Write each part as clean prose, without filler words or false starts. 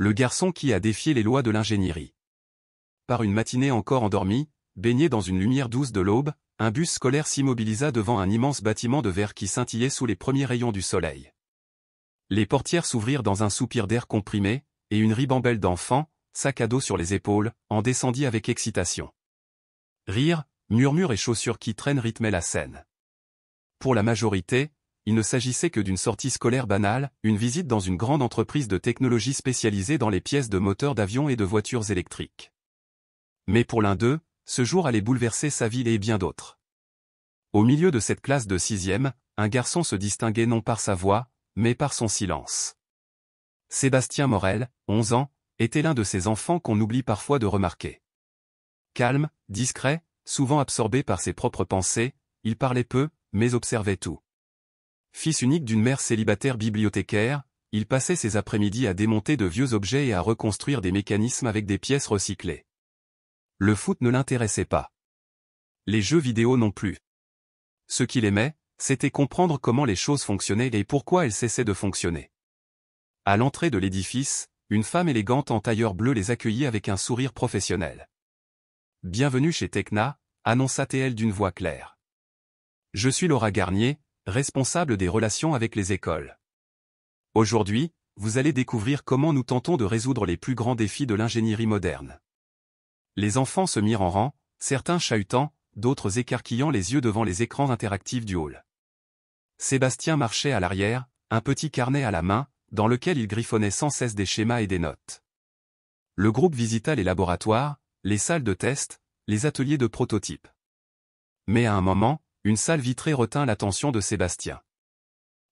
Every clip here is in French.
le garçon qui a défié les lois de l'ingénierie. Par une matinée encore endormie, baigné dans une lumière douce de l'aube, un bus scolaire s'immobilisa devant un immense bâtiment de verre qui scintillait sous les premiers rayons du soleil. Les portières s'ouvrirent dans un soupir d'air comprimé, et une ribambelle d'enfants, sac à dos sur les épaules, en descendit avec excitation. Rires, murmures et chaussures qui traînent rythmaient la scène. Pour la majorité, il ne s'agissait que d'une sortie scolaire banale, une visite dans une grande entreprise de technologie spécialisée dans les pièces de moteurs d'avions et de voitures électriques. Mais pour l'un d'eux, ce jour allait bouleverser sa vie et bien d'autres. Au milieu de cette classe de 6e, un garçon se distinguait non par sa voix, mais par son silence. Sébastien Morel, 11 ans, était l'un de ces enfants qu'on oublie parfois de remarquer. Calme, discret, souvent absorbé par ses propres pensées, il parlait peu, mais observait tout. Fils unique d'une mère célibataire bibliothécaire, il passait ses après-midi à démonter de vieux objets et à reconstruire des mécanismes avec des pièces recyclées. Le foot ne l'intéressait pas. Les jeux vidéo non plus. Ce qu'il aimait, c'était comprendre comment les choses fonctionnaient et pourquoi elles cessaient de fonctionner. À l'entrée de l'édifice, une femme élégante en tailleur bleu les accueillit avec un sourire professionnel. « Bienvenue chez Tecna », annonça-t-elle d'une voix claire. « Je suis Laura Garnier, responsable des relations avec les écoles. Aujourd'hui, vous allez découvrir comment nous tentons de résoudre les plus grands défis de l'ingénierie moderne. » Les enfants se mirent en rang, certains chahutant, d'autres écarquillant les yeux devant les écrans interactifs du hall. Sébastien marchait à l'arrière, un petit carnet à la main, dans lequel il griffonnait sans cesse des schémas et des notes. Le groupe visita les laboratoires, les salles de test, les ateliers de prototypes. Mais à un moment, une salle vitrée retint l'attention de Sébastien.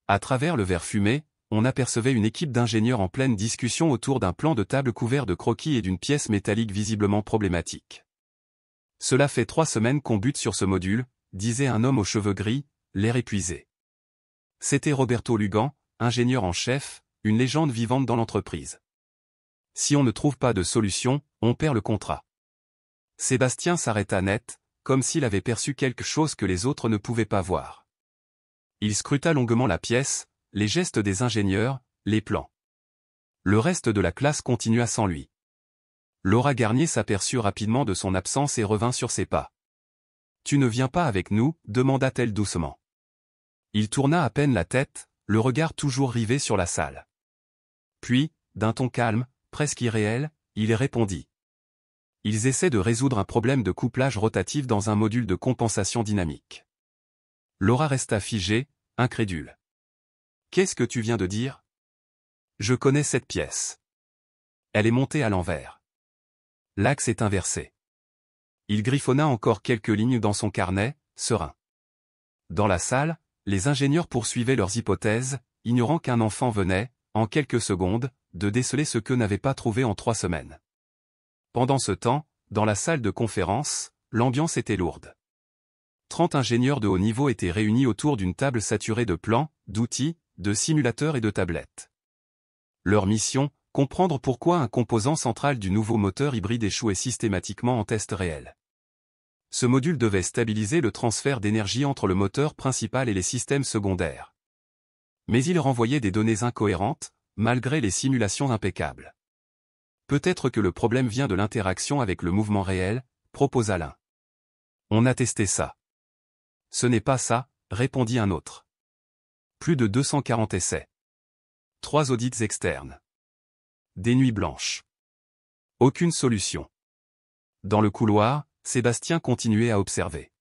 À travers le verre fumé, on apercevait une équipe d'ingénieurs en pleine discussion autour d'un plan de table couvert de croquis et d'une pièce métallique visiblement problématique. « Cela fait 3 semaines qu'on bute sur ce module », disait un homme aux cheveux gris, l'air épuisé. C'était Roberto Lugan, ingénieur en chef, une légende vivante dans l'entreprise. Si on ne trouve pas de solution, on perd le contrat. Sébastien s'arrêta net, comme s'il avait perçu quelque chose que les autres ne pouvaient pas voir. Il scruta longuement la pièce, les gestes des ingénieurs, les plans. Le reste de la classe continua sans lui. Laura Garnier s'aperçut rapidement de son absence et revint sur ses pas. « Tu ne viens pas avec nous ?» demanda-t-elle doucement. Il tourna à peine la tête, le regard toujours rivé sur la salle. Puis, d'un ton calme, presque irréel, il répondit. Ils essaient de résoudre un problème de couplage rotatif dans un module de compensation dynamique. Laura resta figée, incrédule. « Qu'est-ce que tu viens de dire ? Je connais cette pièce. Elle est montée à l'envers. L'axe est inversé. » Il griffonna encore quelques lignes dans son carnet, serein. Dans la salle, les ingénieurs poursuivaient leurs hypothèses, ignorant qu'un enfant venait, en quelques secondes, de déceler ce qu'eux n'avaient pas trouvé en 3 semaines. Pendant ce temps, dans la salle de conférence, l'ambiance était lourde. 30 ingénieurs de haut niveau étaient réunis autour d'une table saturée de plans, d'outils, de simulateurs et de tablettes. Leur mission, comprendre pourquoi un composant central du nouveau moteur hybride échouait systématiquement en test réel. Ce module devait stabiliser le transfert d'énergie entre le moteur principal et les systèmes secondaires. Mais il renvoyait des données incohérentes, malgré les simulations impeccables. Peut-être que le problème vient de l'interaction avec le mouvement réel, proposa l'un. On a testé ça. Ce n'est pas ça, répondit un autre. Plus de 240 essais. 3 audits externes. Des nuits blanches. Aucune solution. Dans le couloir, Sébastien continuait à observer.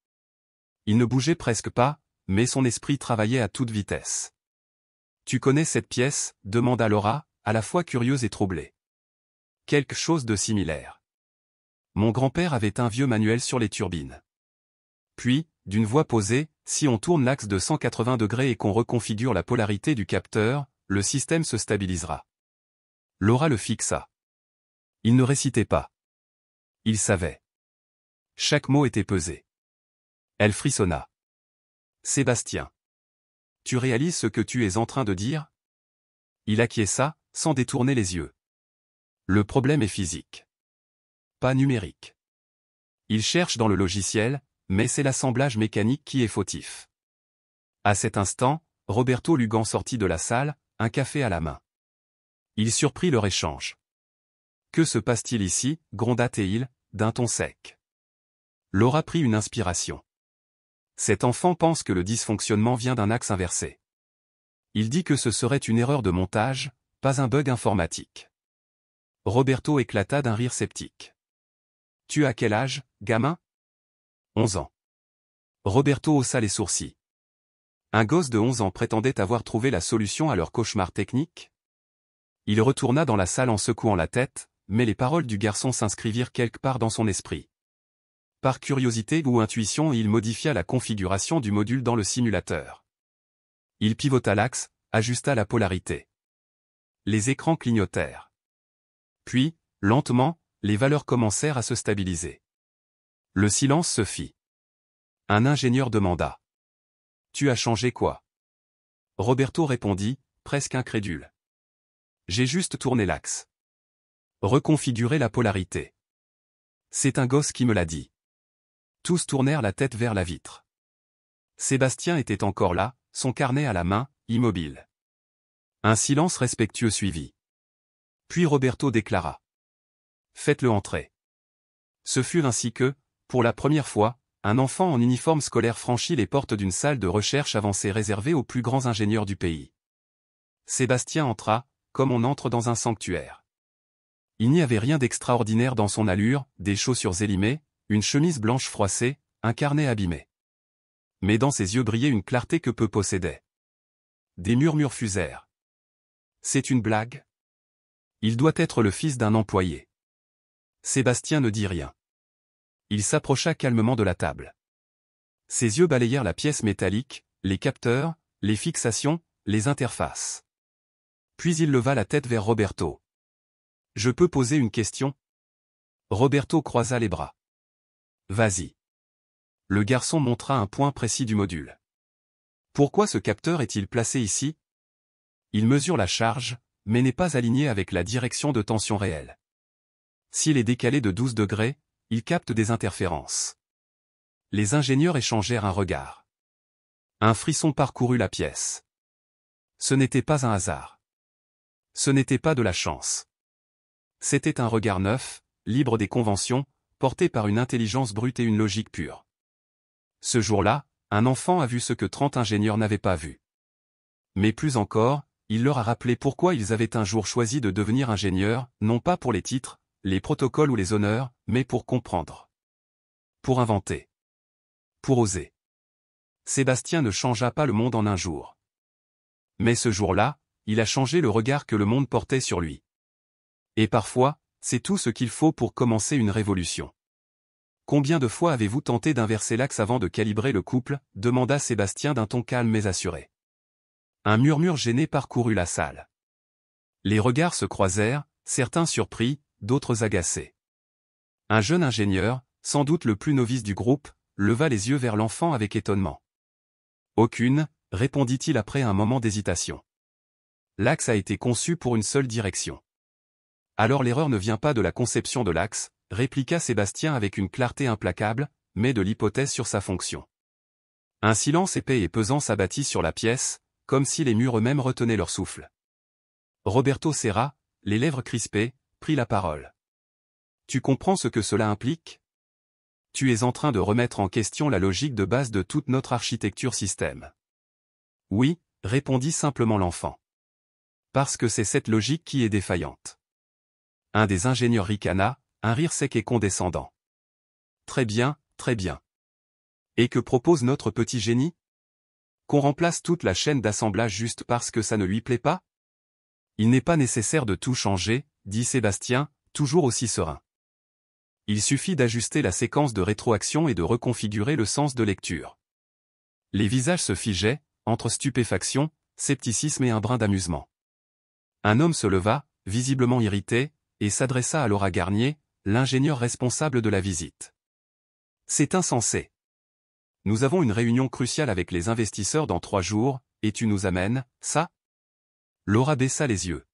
Il ne bougeait presque pas, mais son esprit travaillait à toute vitesse. « Tu connais cette pièce ?» demanda Laura, à la fois curieuse et troublée. Quelque chose de similaire. Mon grand-père avait un vieux manuel sur les turbines. Puis, d'une voix posée, si on tourne l'axe de 180 degrés et qu'on reconfigure la polarité du capteur, le système se stabilisera. Laura le fixa. Il ne récitait pas. Il savait. Chaque mot était pesé. Elle frissonna. Sébastien. Tu réalises ce que tu es en train de dire ? Il acquiesça, sans détourner les yeux. Le problème est physique. Pas numérique. Il cherche dans le logiciel, mais c'est l'assemblage mécanique qui est fautif. À cet instant, Roberto Lugan sortit de la salle, un café à la main. Il surprit leur échange. Que se passe-t-il ici, gronda Théil, d'un ton sec. Laura prit une inspiration. Cet enfant pense que le dysfonctionnement vient d'un axe inversé. Il dit que ce serait une erreur de montage, pas un bug informatique. Roberto éclata d'un rire sceptique. Tu as quel âge, gamin? 11 ans. Roberto haussa les sourcils. Un gosse de 11 ans prétendait avoir trouvé la solution à leur cauchemar technique? Il retourna dans la salle en secouant la tête, mais les paroles du garçon s'inscrivirent quelque part dans son esprit. Par curiosité ou intuition, il modifia la configuration du module dans le simulateur. Il pivota l'axe, ajusta la polarité. Les écrans clignotèrent. Puis, lentement, les valeurs commencèrent à se stabiliser. Le silence se fit. Un ingénieur demanda. « Tu as changé quoi ?» Roberto répondit, presque incrédule. « J'ai juste tourné l'axe. Reconfigurer la polarité. C'est un gosse qui me l'a dit. » Tous tournèrent la tête vers la vitre. Sébastien était encore là, son carnet à la main, immobile. Un silence respectueux suivit. Puis Roberto déclara. « Faites-le entrer. » Ce fut ainsi que, pour la première fois, un enfant en uniforme scolaire franchit les portes d'une salle de recherche avancée réservée aux plus grands ingénieurs du pays. Sébastien entra, comme on entre dans un sanctuaire. Il n'y avait rien d'extraordinaire dans son allure, des chaussures élimées, une chemise blanche froissée, un carnet abîmé. Mais dans ses yeux brillait une clarté que peu possédait. Des murmures fusèrent. C'est une blague? Il doit être le fils d'un employé. Sébastien ne dit rien. Il s'approcha calmement de la table. Ses yeux balayèrent la pièce métallique, les capteurs, les fixations, les interfaces. Puis il leva la tête vers Roberto. « Je peux poser une question ?» Roberto croisa les bras. « Vas-y. » Le garçon montra un point précis du module. « Pourquoi ce capteur est-il placé ici? Il mesure la charge, mais n'est pas aligné avec la direction de tension réelle. S'il est décalé de 12 degrés, il capte des interférences. » Les ingénieurs échangèrent un regard. Un frisson parcourut la pièce. Ce n'était pas un hasard. Ce n'était pas de la chance. C'était un regard neuf, libre des conventions, porté par une intelligence brute et une logique pure. Ce jour-là, un enfant a vu ce que 30 ingénieurs n'avaient pas vu. Mais plus encore, il leur a rappelé pourquoi ils avaient un jour choisi de devenir ingénieurs, non pas pour les titres, les protocoles ou les honneurs, mais pour comprendre. Pour inventer. Pour oser. Sébastien ne changea pas le monde en un jour. Mais ce jour-là, il a changé le regard que le monde portait sur lui. Et parfois, c'est tout ce qu'il faut pour commencer une révolution. Combien de fois avez-vous tenté d'inverser l'axe avant de calibrer le couple? Demanda Sébastien d'un ton calme mais assuré. Un murmure gêné parcourut la salle. Les regards se croisèrent, certains surpris, d'autres agacés. Un jeune ingénieur, sans doute le plus novice du groupe, leva les yeux vers l'enfant avec étonnement. Aucune, répondit-il après un moment d'hésitation. L'axe a été conçu pour une seule direction. Alors l'erreur ne vient pas de la conception de l'axe, répliqua Sébastien avec une clarté implacable, mais de l'hypothèse sur sa fonction. Un silence épais et pesant s'abattit sur la pièce, comme si les murs eux-mêmes retenaient leur souffle. Roberto Serra, les lèvres crispées, prit la parole. Tu comprends ce que cela implique? Tu es en train de remettre en question la logique de base de toute notre architecture système. Oui, répondit simplement l'enfant. Parce que c'est cette logique qui est défaillante. Un des ingénieurs ricana, un rire sec et condescendant. Très bien, très bien. Et que propose notre petit génie? Qu'on remplace toute la chaîne d'assemblage juste parce que ça ne lui plaît pas? Il n'est pas nécessaire de tout changer, dit Sébastien, toujours aussi serein. Il suffit d'ajuster la séquence de rétroaction et de reconfigurer le sens de lecture. Les visages se figeaient, entre stupéfaction, scepticisme et un brin d'amusement. Un homme se leva, visiblement irrité, et s'adressa à Laura Garnier, l'ingénieur responsable de la visite. C'est insensé. Nous avons une réunion cruciale avec les investisseurs dans 3 jours, et tu nous amènes, ça? Laura baissa les yeux.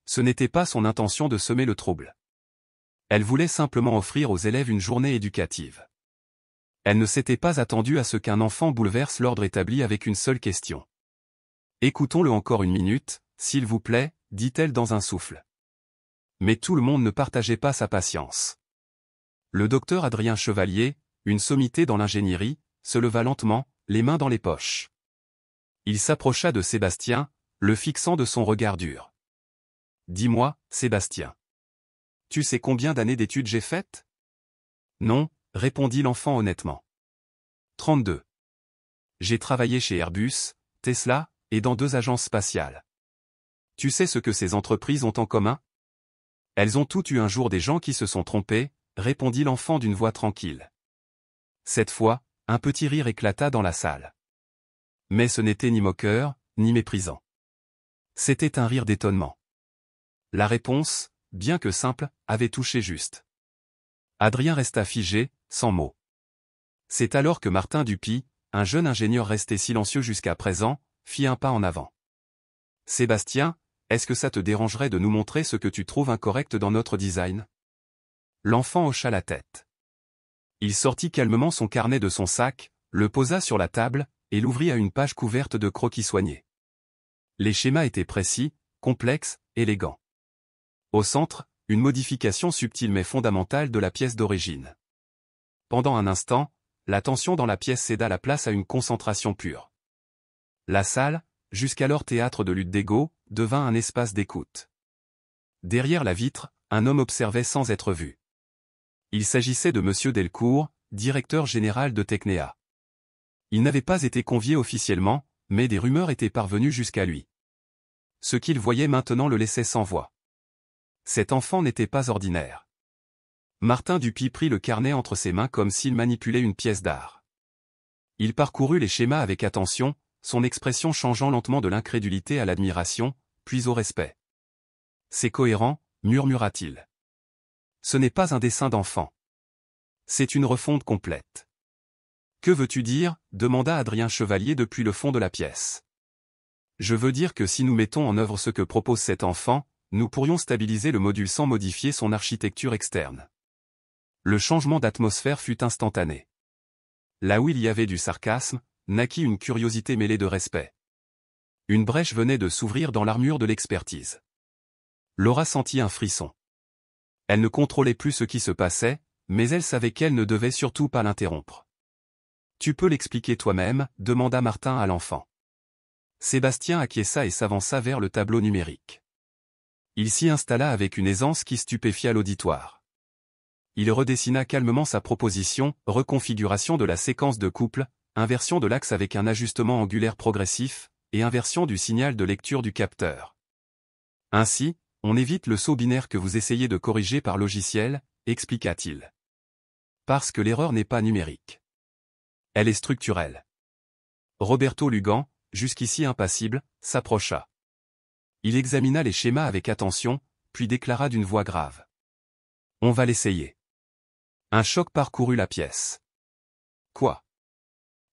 Ce n'était pas son intention de semer le trouble. Elle voulait simplement offrir aux élèves une journée éducative. Elle ne s'était pas attendue à ce qu'un enfant bouleverse l'ordre établi avec une seule question. Écoutons-le encore une minute, s'il vous plaît, dit-elle dans un souffle. Mais tout le monde ne partageait pas sa patience. Le docteur Adrien Chevalier, une sommité dans l'ingénierie, se leva lentement, les mains dans les poches. Il s'approcha de Sébastien, le fixant de son regard dur. « Dis-moi, Sébastien. Tu sais combien d'années d'études j'ai faites ? » « Non, » répondit l'enfant honnêtement. « 32. J'ai travaillé chez Airbus, Tesla, et dans 2 agences spatiales. Tu sais ce que ces entreprises ont en commun ? Elles ont toutes eu un jour des gens qui se sont trompés, répondit l'enfant d'une voix tranquille. Cette fois, un petit rire éclata dans la salle. Mais ce n'était ni moqueur, ni méprisant. C'était un rire d'étonnement. La réponse, bien que simple, avait touché juste. Adrien resta figé, sans mots. C'est alors que Martin Dupuis, un jeune ingénieur resté silencieux jusqu'à présent, fit un pas en avant. « Sébastien, est-ce que ça te dérangerait de nous montrer ce que tu trouves incorrect dans notre design ?» L'enfant hocha la tête. Il sortit calmement son carnet de son sac, le posa sur la table, et l'ouvrit à une page couverte de croquis soignés. Les schémas étaient précis, complexes, élégants. Au centre, une modification subtile mais fondamentale de la pièce d'origine. Pendant un instant, la tension dans la pièce céda la place à une concentration pure. La salle, jusqu'alors théâtre de lutte d'ego, devint un espace d'écoute. Derrière la vitre, un homme observait sans être vu. Il s'agissait de M. Delcourt, directeur général de Technéa. Il n'avait pas été convié officiellement, mais des rumeurs étaient parvenues jusqu'à lui. Ce qu'il voyait maintenant le laissait sans voix. Cet enfant n'était pas ordinaire. Martin Dupuis prit le carnet entre ses mains comme s'il manipulait une pièce d'art. Il parcourut les schémas avec attention, son expression changeant lentement de l'incrédulité à l'admiration, puis au respect. « C'est cohérent, murmura-t-il. Ce n'est pas un dessin d'enfant. C'est une refonte complète. »« Que veux-tu dire ?» demanda Adrien Chevalier depuis le fond de la pièce. « Je veux dire que si nous mettons en œuvre ce que propose cet enfant, nous pourrions stabiliser le module sans modifier son architecture externe. » Le changement d'atmosphère fut instantané. Là où il y avait du sarcasme, naquit une curiosité mêlée de respect. Une brèche venait de s'ouvrir dans l'armure de l'expertise. Laura sentit un frisson. Elle ne contrôlait plus ce qui se passait, mais elle savait qu'elle ne devait surtout pas l'interrompre. « Tu peux l'expliquer toi-même » demanda Martin à l'enfant. Sébastien acquiesça et s'avança vers le tableau numérique. Il s'y installa avec une aisance qui stupéfia l'auditoire. Il redessina calmement sa proposition, reconfiguration de la séquence de couple, inversion de l'axe avec un ajustement angulaire progressif, et inversion du signal de lecture du capteur. Ainsi, on évite le saut binaire que vous essayez de corriger par logiciel, expliqua-t-il. Parce que l'erreur n'est pas numérique. Elle est structurelle. Roberto Lugan, jusqu'ici impassible, s'approcha. Il examina les schémas avec attention, puis déclara d'une voix grave. « On va l'essayer. » Un choc parcourut la pièce. « Quoi ?»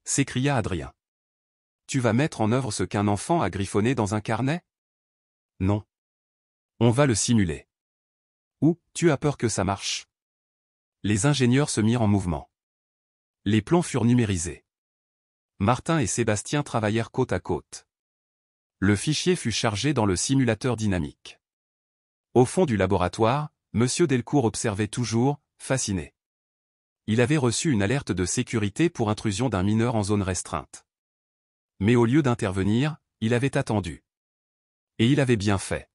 s'écria Adrien. « Tu vas mettre en œuvre ce qu'un enfant a griffonné dans un carnet ? » « Non. On va le simuler. »« Ou, tu as peur que ça marche ?» Les ingénieurs se mirent en mouvement. Les plans furent numérisés. Martin et Sébastien travaillèrent côte à côte. Le fichier fut chargé dans le simulateur dynamique. Au fond du laboratoire, M. Delcourt observait toujours, fasciné. Il avait reçu une alerte de sécurité pour intrusion d'un mineur en zone restreinte. Mais au lieu d'intervenir, il avait attendu. Et il avait bien fait.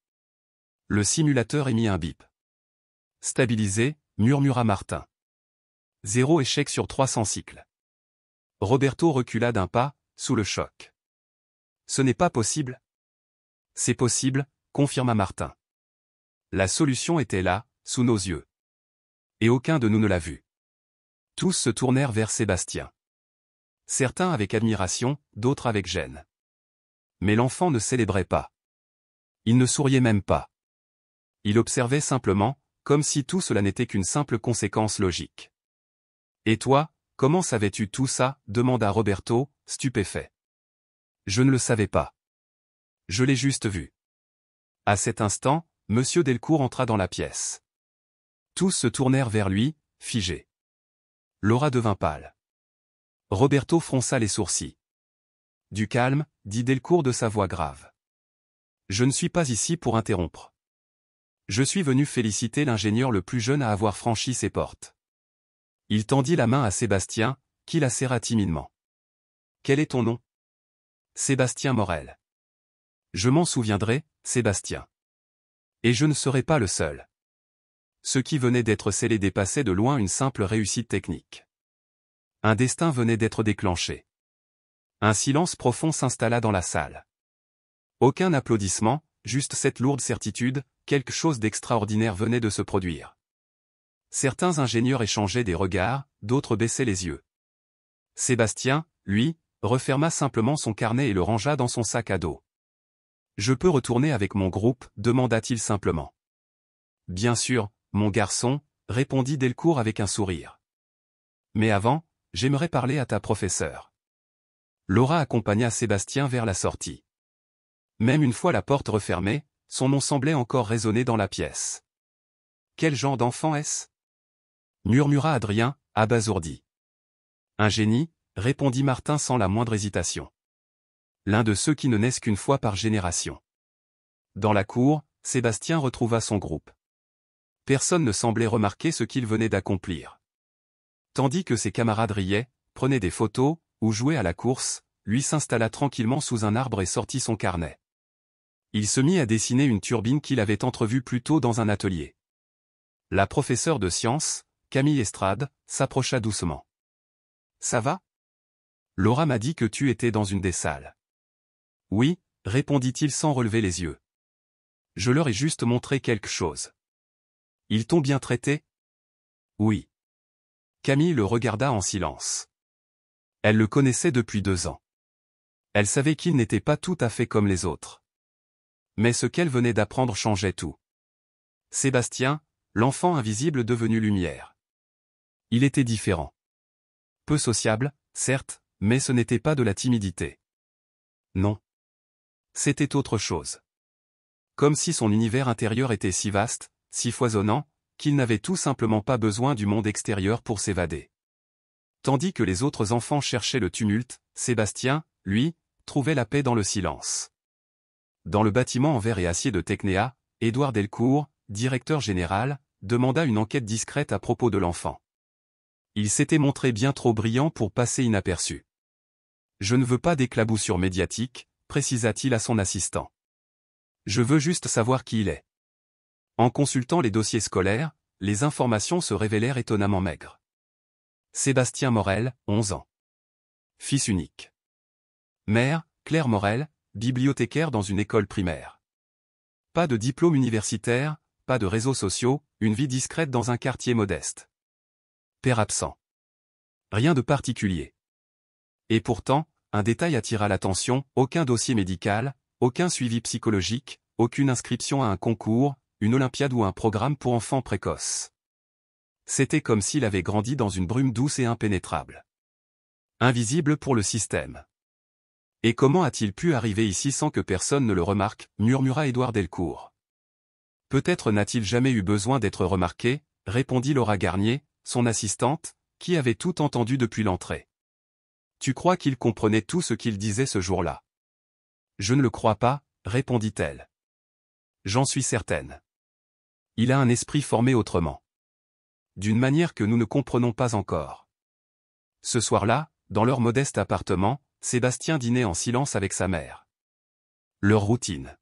Le simulateur émit un bip. « Stabilisé » murmura Martin. « 0 échec sur 300 cycles. » Roberto recula d'un pas, sous le choc. « Ce n'est pas possible ?» »« C'est possible » confirma Martin. « La solution était là, sous nos yeux. Et aucun de nous ne l'a vue. » Tous se tournèrent vers Sébastien. Certains avec admiration, d'autres avec gêne. Mais l'enfant ne célébrait pas. Il ne souriait même pas. Il observait simplement, comme si tout cela n'était qu'une simple conséquence logique. « Et toi, comment savais-tu tout ça » demanda Roberto, stupéfait. « Je ne le savais pas. Je l'ai juste vu. » À cet instant, M. Delcourt entra dans la pièce. Tous se tournèrent vers lui, figés. Laura devint pâle. Roberto fronça les sourcils. « Du calme » dit Delcourt de sa voix grave. « Je ne suis pas ici pour interrompre. Je suis venu féliciter l'ingénieur le plus jeune à avoir franchi ses portes. Il tendit la main à Sébastien, qui la serra timidement. Quel est ton nom? Sébastien Morel. Je m'en souviendrai, Sébastien. Et je ne serai pas le seul. Ce qui venait d'être scellé dépassait de loin une simple réussite technique. Un destin venait d'être déclenché. Un silence profond s'installa dans la salle. Aucun applaudissement, juste cette lourde certitude, quelque chose d'extraordinaire venait de se produire. Certains ingénieurs échangeaient des regards, d'autres baissaient les yeux. Sébastien, lui, referma simplement son carnet et le rangea dans son sac à dos. « Je peux retourner avec mon groupe » demanda-t-il simplement. « Bien sûr, mon garçon » répondit Delcourt avec un sourire. « Mais avant, j'aimerais parler à ta professeure. » Laura accompagna Sébastien vers la sortie. Même une fois la porte refermée, son nom semblait encore résonner dans la pièce. « Quel genre d'enfant est-ce » murmura Adrien, abasourdi. « Un génie » répondit Martin sans la moindre hésitation. L'un de ceux qui ne naissent qu'une fois par génération. Dans la cour, Sébastien retrouva son groupe. Personne ne semblait remarquer ce qu'il venait d'accomplir. Tandis que ses camarades riaient, prenaient des photos, ou jouaient à la course, lui s'installa tranquillement sous un arbre et sortit son carnet. Il se mit à dessiner une turbine qu'il avait entrevue plus tôt dans un atelier. La professeure de sciences, Camille Estrade, s'approcha doucement. « Ça va ? Laura m'a dit que tu étais dans une des salles. »« Oui, » répondit-il sans relever les yeux. « Je leur ai juste montré quelque chose. »« Ils t'ont bien traité ? » ?»« Oui. » Camille le regarda en silence. Elle le connaissait depuis 2 ans. Elle savait qu'il n'était pas tout à fait comme les autres. Mais ce qu'elle venait d'apprendre changeait tout. Sébastien, l'enfant invisible devenu lumière. Il était différent. Peu sociable, certes, mais ce n'était pas de la timidité. Non. C'était autre chose. Comme si son univers intérieur était si vaste, si foisonnant, qu'il n'avait tout simplement pas besoin du monde extérieur pour s'évader. Tandis que les autres enfants cherchaient le tumulte, Sébastien, lui, trouvait la paix dans le silence. Dans le bâtiment en verre et acier de Technéa, Édouard Delcourt, directeur général, demanda une enquête discrète à propos de l'enfant. Il s'était montré bien trop brillant pour passer inaperçu. « Je ne veux pas d'éclaboussure médiatique », précisa-t-il à son assistant. « Je veux juste savoir qui il est. » En consultant les dossiers scolaires, les informations se révélèrent étonnamment maigres. Sébastien Morel, 11 ans. Fils unique. Mère, Claire Morel, bibliothécaire dans une école primaire. Pas de diplôme universitaire, pas de réseaux sociaux, une vie discrète dans un quartier modeste. Père absent. Rien de particulier. Et pourtant, un détail attira l'attention, aucun dossier médical, aucun suivi psychologique, aucune inscription à un concours, une olympiade ou un programme pour enfants précoces. C'était comme s'il avait grandi dans une brume douce et impénétrable. Invisible pour le système. Et comment a-t-il pu arriver ici sans que personne ne le remarque, murmura Édouard Delcourt. Peut-être n'a-t-il jamais eu besoin d'être remarqué, répondit Laura Garnier, son assistante, qui avait tout entendu depuis l'entrée. Tu crois qu'il comprenait tout ce qu'il disait ce jour-là? Je ne le crois pas, répondit-elle. J'en suis certaine. Il a un esprit formé autrement. D'une manière que nous ne comprenons pas encore. Ce soir-là, dans leur modeste appartement, Sébastien dînait en silence avec sa mère. Leur routine.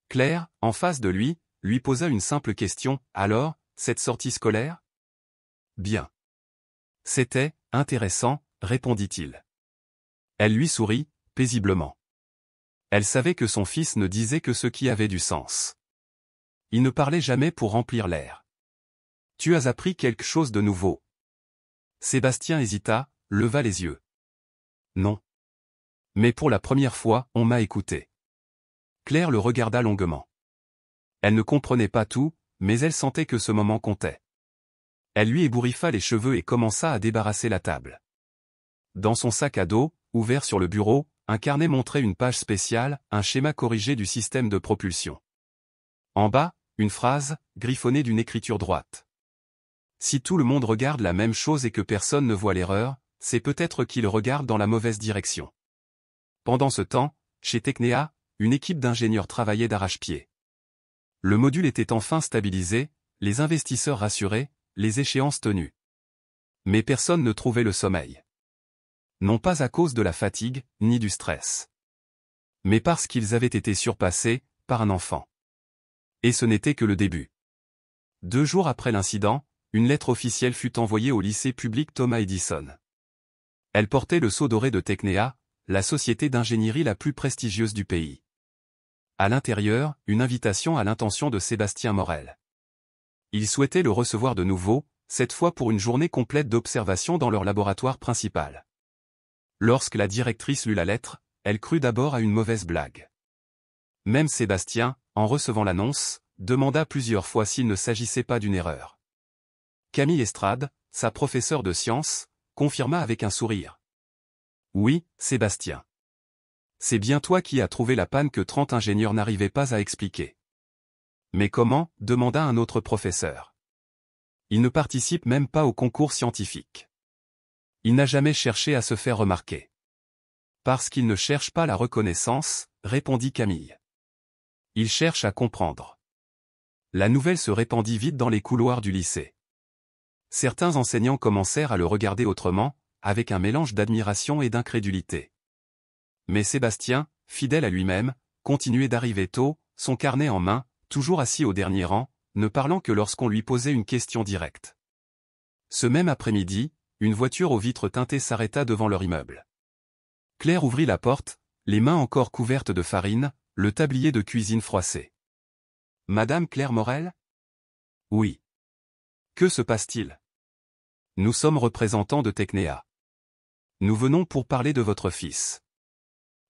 Claire, en face de lui posa une simple question, alors, cette sortie scolaire? Bien. C'était intéressant, répondit-il. Elle lui sourit, paisiblement. Elle savait que son fils ne disait que ce qui avait du sens. Il ne parlait jamais pour remplir l'air. Tu as appris quelque chose de nouveau. Sébastien hésita, leva les yeux. Non. Mais pour la première fois, on m'a écouté. Claire le regarda longuement. Elle ne comprenait pas tout, mais elle sentait que ce moment comptait. Elle lui ébouriffa les cheveux et commença à débarrasser la table. Dans son sac à dos, ouvert sur le bureau, un carnet montrait une page spéciale, un schéma corrigé du système de propulsion. En bas, une phrase, griffonnée d'une écriture droite. Si tout le monde regarde la même chose et que personne ne voit l'erreur, c'est peut-être qu'il regarde dans la mauvaise direction. Pendant ce temps, chez Technéa, une équipe d'ingénieurs travaillait d'arrache-pied. Le module était enfin stabilisé, les investisseurs rassurés, les échéances tenues. Mais personne ne trouvait le sommeil. Non pas à cause de la fatigue, ni du stress. Mais parce qu'ils avaient été surpassés par un enfant. Et ce n'était que le début. 2 jours après l'incident, une lettre officielle fut envoyée au lycée public Thomas Edison. Elle portait le sceau doré de Technea, la société d'ingénierie la plus prestigieuse du pays. À l'intérieur, une invitation à l'intention de Sébastien Morel. Il souhaitait le recevoir de nouveau, cette fois pour une journée complète d'observation dans leur laboratoire principal. Lorsque la directrice lut la lettre, elle crut d'abord à une mauvaise blague. Même Sébastien, en recevant l'annonce, demanda plusieurs fois s'il ne s'agissait pas d'une erreur. Camille Estrade, sa professeure de sciences, confirma avec un sourire. Oui, Sébastien. C'est bien toi qui as trouvé la panne que 30 ingénieurs n'arrivaient pas à expliquer. Mais comment, demanda un autre professeur. Il ne participe même pas au concours scientifique. Il n'a jamais cherché à se faire remarquer. Parce qu'il ne cherche pas la reconnaissance, répondit Camille. Il cherche à comprendre. La nouvelle se répandit vite dans les couloirs du lycée. Certains enseignants commencèrent à le regarder autrement, avec un mélange d'admiration et d'incrédulité. Mais Sébastien, fidèle à lui-même, continuait d'arriver tôt, son carnet en main, toujours assis au dernier rang, ne parlant que lorsqu'on lui posait une question directe. Ce même après-midi, une voiture aux vitres teintées s'arrêta devant leur immeuble. Claire ouvrit la porte, les mains encore couvertes de farine, le tablier de cuisine froissé. « Madame Claire Morel ?»« Oui. »« Que se passe-t-il ?»« Nous sommes représentants de Technea. Nous venons pour parler de votre fils. »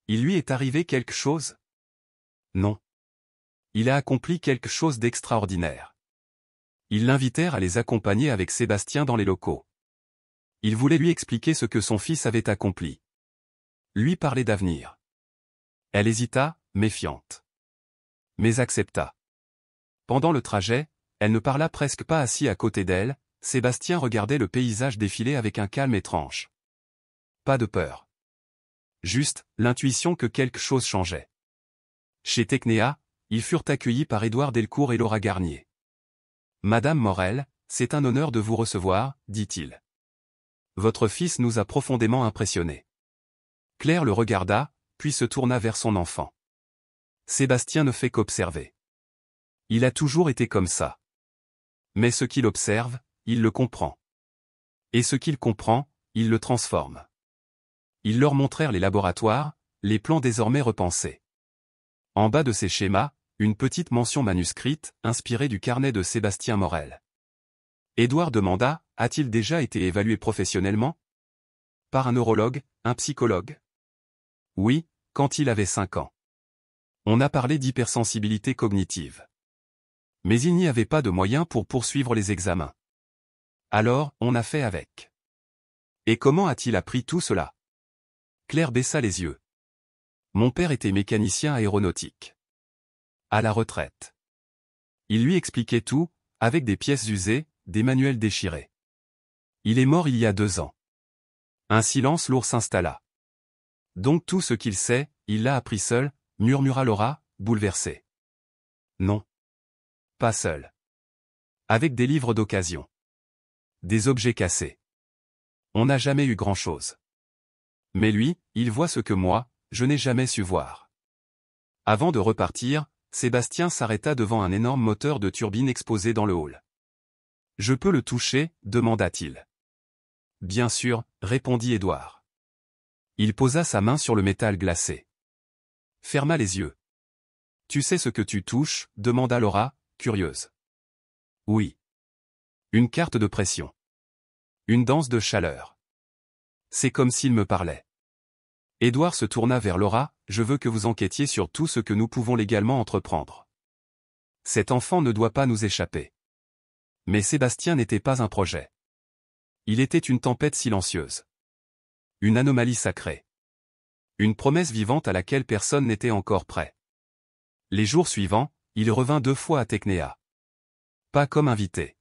« Il lui est arrivé quelque chose ?»« Non. Il a accompli quelque chose d'extraordinaire. » Ils l'invitèrent à les accompagner avec Sébastien dans les locaux. Ils voulaient lui expliquer ce que son fils avait accompli. Lui parler d'avenir. Elle hésita, méfiante. Mais accepta. Pendant le trajet, elle ne parla presque pas assis à côté d'elle, Sébastien regardait le paysage défiler avec un calme étrange. Pas de peur. Juste, l'intuition que quelque chose changeait. Chez Technea, ils furent accueillis par Édouard Delcourt et Laura Garnier. « Madame Morel, c'est un honneur de vous recevoir, dit-il. Votre fils nous a profondément impressionnés. » Claire le regarda, puis se tourna vers son enfant. Sébastien ne fait qu'observer. Il a toujours été comme ça. Mais ce qu'il observe, il le comprend. Et ce qu'il comprend, il le transforme. Ils leur montrèrent les laboratoires, les plans désormais repensés. En bas de ces schémas, une petite mention manuscrite, inspirée du carnet de Sébastien Morel. Édouard demanda, a-t-il déjà été évalué professionnellement? Par un neurologue, un psychologue? Oui, quand il avait 5 ans. On a parlé d'hypersensibilité cognitive. Mais il n'y avait pas de moyens pour poursuivre les examens. Alors, on a fait avec. Et comment a-t-il appris tout cela? Claire baissa les yeux. Mon père était mécanicien aéronautique. À la retraite. Il lui expliquait tout, avec des pièces usées, des manuels déchirés. Il est mort il y a 2 ans. Un silence lourd s'installa. Donc tout ce qu'il sait, il l'a appris seul, murmura Laura, bouleversée. Non. Pas seul. Avec des livres d'occasion. Des objets cassés. On n'a jamais eu grand-chose. Mais lui, il voit ce que moi, je n'ai jamais su voir. Avant de repartir, Sébastien s'arrêta devant un énorme moteur de turbine exposé dans le hall. « Je peux le toucher ?» demanda-t-il. « Bien sûr » répondit Édouard. Il posa sa main sur le métal glacé. Ferma les yeux. « Tu sais ce que tu touches ?» demanda Laura, curieuse. « Oui. Une carte de pression. Une danse de chaleur. C'est comme s'il me parlait. » Édouard se tourna vers Laura, « Je veux que vous enquêtiez sur tout ce que nous pouvons légalement entreprendre. Cet enfant ne doit pas nous échapper. » Mais Sébastien n'était pas un projet. Il était une tempête silencieuse. Une anomalie sacrée. Une promesse vivante à laquelle personne n'était encore prêt. Les jours suivants, il revint 2 fois à Technea. Pas comme invité.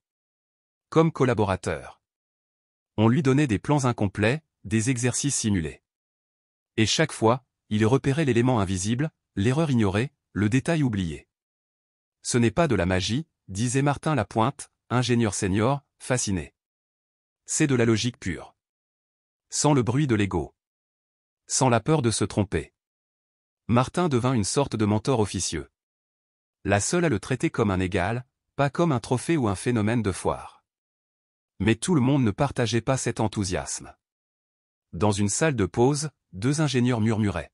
Comme collaborateur. On lui donnait des plans incomplets, des exercices simulés. Et chaque fois, il repérait l'élément invisible, l'erreur ignorée, le détail oublié. Ce n'est pas de la magie, disait Martin Lapointe, ingénieur senior, fasciné. C'est de la logique pure. Sans le bruit de l'ego. Sans la peur de se tromper. Martin devint une sorte de mentor officieux. La seule à le traiter comme un égal, pas comme un trophée ou un phénomène de foire. Mais tout le monde ne partageait pas cet enthousiasme. Dans une salle de pause, deux ingénieurs murmuraient.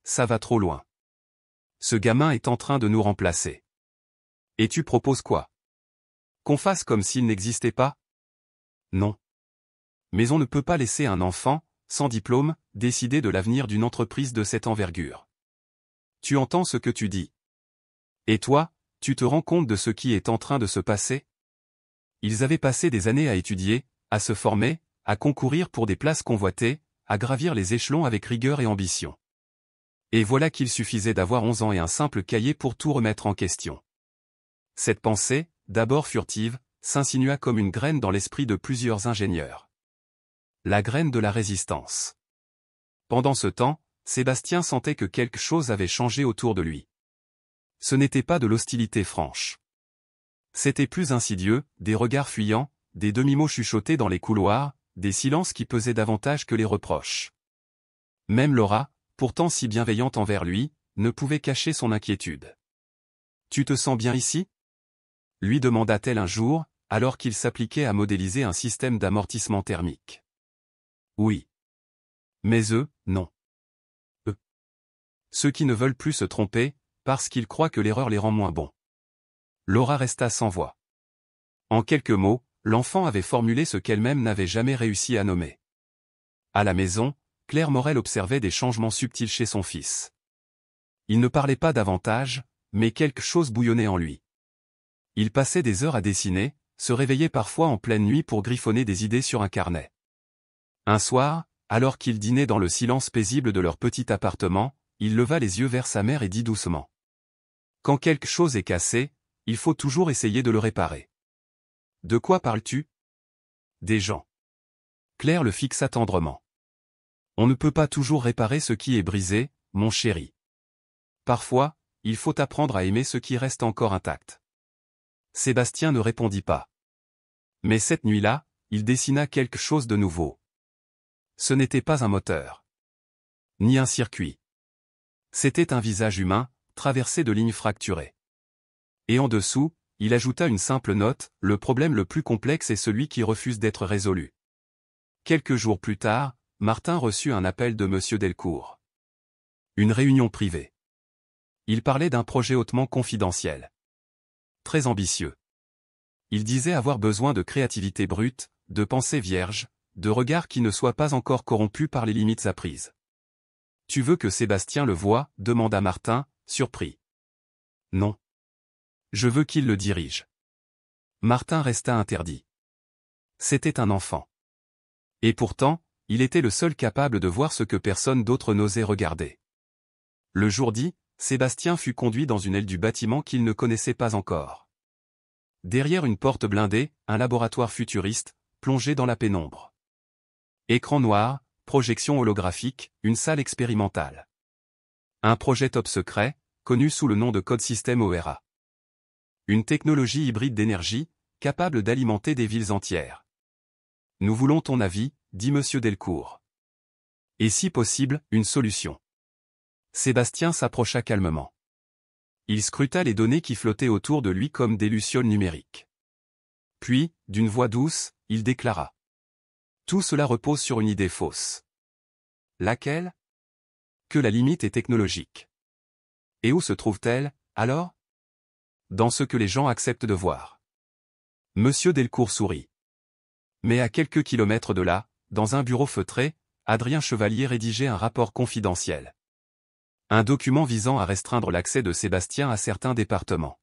Ça va trop loin. Ce gamin est en train de nous remplacer. Et tu proposes quoi? Qu'on fasse comme s'il n'existait pas? Non. Mais on ne peut pas laisser un enfant, sans diplôme, décider de l'avenir d'une entreprise de cette envergure. Tu entends ce que tu dis. Et toi, tu te rends compte de ce qui est en train de se passer? Ils avaient passé des années à étudier, à se former, à concourir pour des places convoitées, à gravir les échelons avec rigueur et ambition. Et voilà qu'il suffisait d'avoir 11 ans et un simple cahier pour tout remettre en question. Cette pensée, d'abord furtive, s'insinua comme une graine dans l'esprit de plusieurs ingénieurs. La graine de la résistance. Pendant ce temps, Sébastien sentait que quelque chose avait changé autour de lui. Ce n'était pas de l'hostilité franche. C'était plus insidieux, des regards fuyants, des demi-mots chuchotés dans les couloirs, des silences qui pesaient davantage que les reproches. Même Laura, pourtant si bienveillante envers lui, ne pouvait cacher son inquiétude. « Tu te sens bien ici ?» lui demanda-t-elle un jour, alors qu'il s'appliquait à modéliser un système d'amortissement thermique. « Oui. Mais eux, non. Eux. Ceux qui ne veulent plus se tromper, parce qu'ils croient que l'erreur les rend moins bons. » Laura resta sans voix. En quelques mots, l'enfant avait formulé ce qu'elle-même n'avait jamais réussi à nommer. À la maison, Claire Morel observait des changements subtils chez son fils. Il ne parlait pas davantage, mais quelque chose bouillonnait en lui. Il passait des heures à dessiner, se réveillait parfois en pleine nuit pour griffonner des idées sur un carnet. Un soir, alors qu'ils dînaient dans le silence paisible de leur petit appartement, il leva les yeux vers sa mère et dit doucement. « Quand quelque chose est cassé, il faut toujours essayer de le réparer. »« De quoi parles-tu ?»« Des gens. » Claire le fixa tendrement. « On ne peut pas toujours réparer ce qui est brisé, mon chéri. Parfois, il faut apprendre à aimer ce qui reste encore intact. » Sébastien ne répondit pas. Mais cette nuit-là, il dessina quelque chose de nouveau. Ce n'était pas un moteur. Ni un circuit. C'était un visage humain, traversé de lignes fracturées. Et en dessous, il ajouta une simple note, le problème le plus complexe est celui qui refuse d'être résolu. Quelques jours plus tard, Martin reçut un appel de M. Delcourt. Une réunion privée. Il parlait d'un projet hautement confidentiel. Très ambitieux. Il disait avoir besoin de créativité brute, de pensée vierge, de regards qui ne soient pas encore corrompus par les limites apprises. « Tu veux que Sébastien le voie ?» demanda Martin, surpris. « Non. Je veux qu'il le dirige. » Martin resta interdit. C'était un enfant. Et pourtant, il était le seul capable de voir ce que personne d'autre n'osait regarder. Le jour dit, Sébastien fut conduit dans une aile du bâtiment qu'il ne connaissait pas encore. Derrière une porte blindée, un laboratoire futuriste, plongé dans la pénombre. Écran noir, projection holographique, une salle expérimentale. Un projet top secret, connu sous le nom de Code System ORA. Une technologie hybride d'énergie, capable d'alimenter des villes entières. « Nous voulons ton avis, » dit M. Delcourt. « Et si possible, une solution. » Sébastien s'approcha calmement. Il scruta les données qui flottaient autour de lui comme des lucioles numériques. Puis, d'une voix douce, il déclara. « Tout cela repose sur une idée fausse. » Laquelle? Que la limite est technologique. Et où se trouve-t-elle, alors? Dans ce que les gens acceptent de voir. Monsieur Delcourt sourit. Mais à quelques kilomètres de là, dans un bureau feutré, Adrien Chevalier rédigeait un rapport confidentiel. Un document visant à restreindre l'accès de Sébastien à certains départements.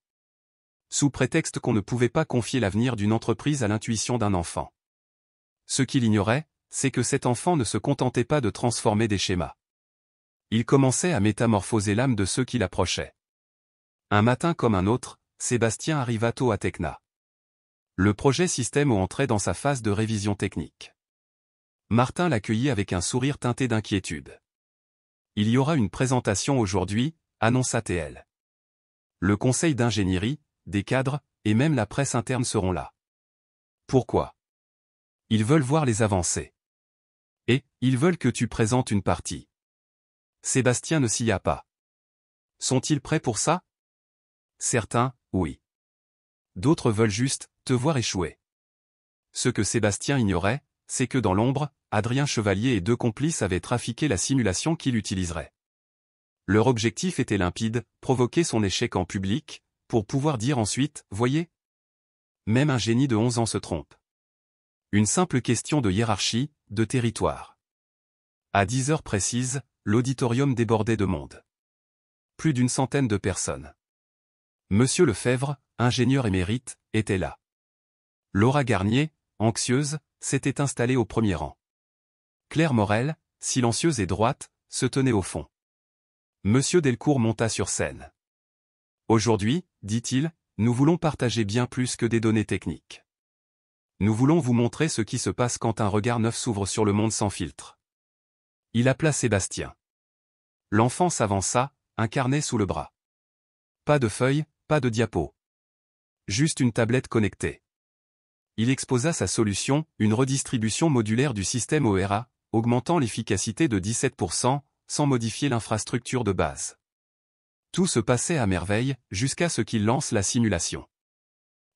Sous prétexte qu'on ne pouvait pas confier l'avenir d'une entreprise à l'intuition d'un enfant. Ce qu'il ignorait, c'est que cet enfant ne se contentait pas de transformer des schémas. Il commençait à métamorphoser l'âme de ceux qui l'approchaient. Un matin comme un autre, Sébastien arriva tôt à Tecna. Le projet Système entrait dans sa phase de révision technique. Martin l'accueillit avec un sourire teinté d'inquiétude. « Il y aura une présentation aujourd'hui », annonça TL. Le conseil d'ingénierie, des cadres, et même la presse interne seront là. Pourquoi? Ils veulent voir les avancées. Et, ils veulent que tu présentes une partie. Sébastien ne s'y a pas. Sont-ils prêts pour ça? Certains, oui. D'autres veulent juste te voir échouer. Ce que Sébastien ignorait, c'est que dans l'ombre, Adrien Chevalier et deux complices avaient trafiqué la simulation qu'il utiliserait. Leur objectif était limpide, provoquer son échec en public, pour pouvoir dire ensuite, voyez? Même un génie de 11 ans se trompe. Une simple question de hiérarchie, de territoire. À 10 heures précises, l'auditorium débordait de monde. Plus d'une centaine de personnes. Monsieur Lefebvre, ingénieur émérite, était là. Laura Garnier, anxieuse, s'était installée au premier rang. Claire Morel, silencieuse et droite, se tenait au fond. Monsieur Delcourt monta sur scène. Aujourd'hui, dit-il, nous voulons partager bien plus que des données techniques. Nous voulons vous montrer ce qui se passe quand un regard neuf s'ouvre sur le monde sans filtre. Il appela Sébastien. L'enfant s'avança, un carnet sous le bras. Pas de feuilles, pas de diapo. Juste une tablette connectée. Il exposa sa solution, une redistribution modulaire du système ORA, augmentant l'efficacité de 17%, sans modifier l'infrastructure de base. Tout se passait à merveille, jusqu'à ce qu'il lance la simulation.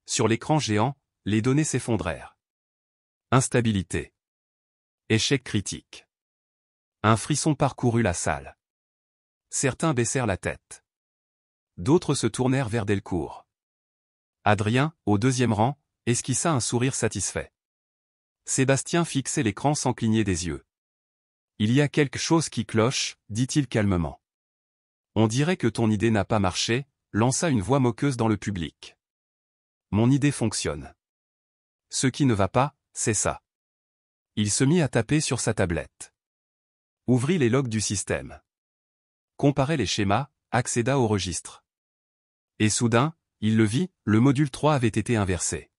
Sur l'écran géant, les données s'effondrèrent. Instabilité. Échec critique. Un frisson parcourut la salle. Certains baissèrent la tête. D'autres se tournèrent vers Delcourt. Adrien, au deuxième rang, esquissa un sourire satisfait. Sébastien fixait l'écran sans cligner des yeux. Il y a quelque chose qui cloche, dit-il calmement. On dirait que ton idée n'a pas marché, lança une voix moqueuse dans le public. Mon idée fonctionne. Ce qui ne va pas, c'est ça. Il se mit à taper sur sa tablette. Ouvrit les logs du système. Comparait les schémas, accéda au registre. Et soudain, il le vit, le module 3 avait été inversé.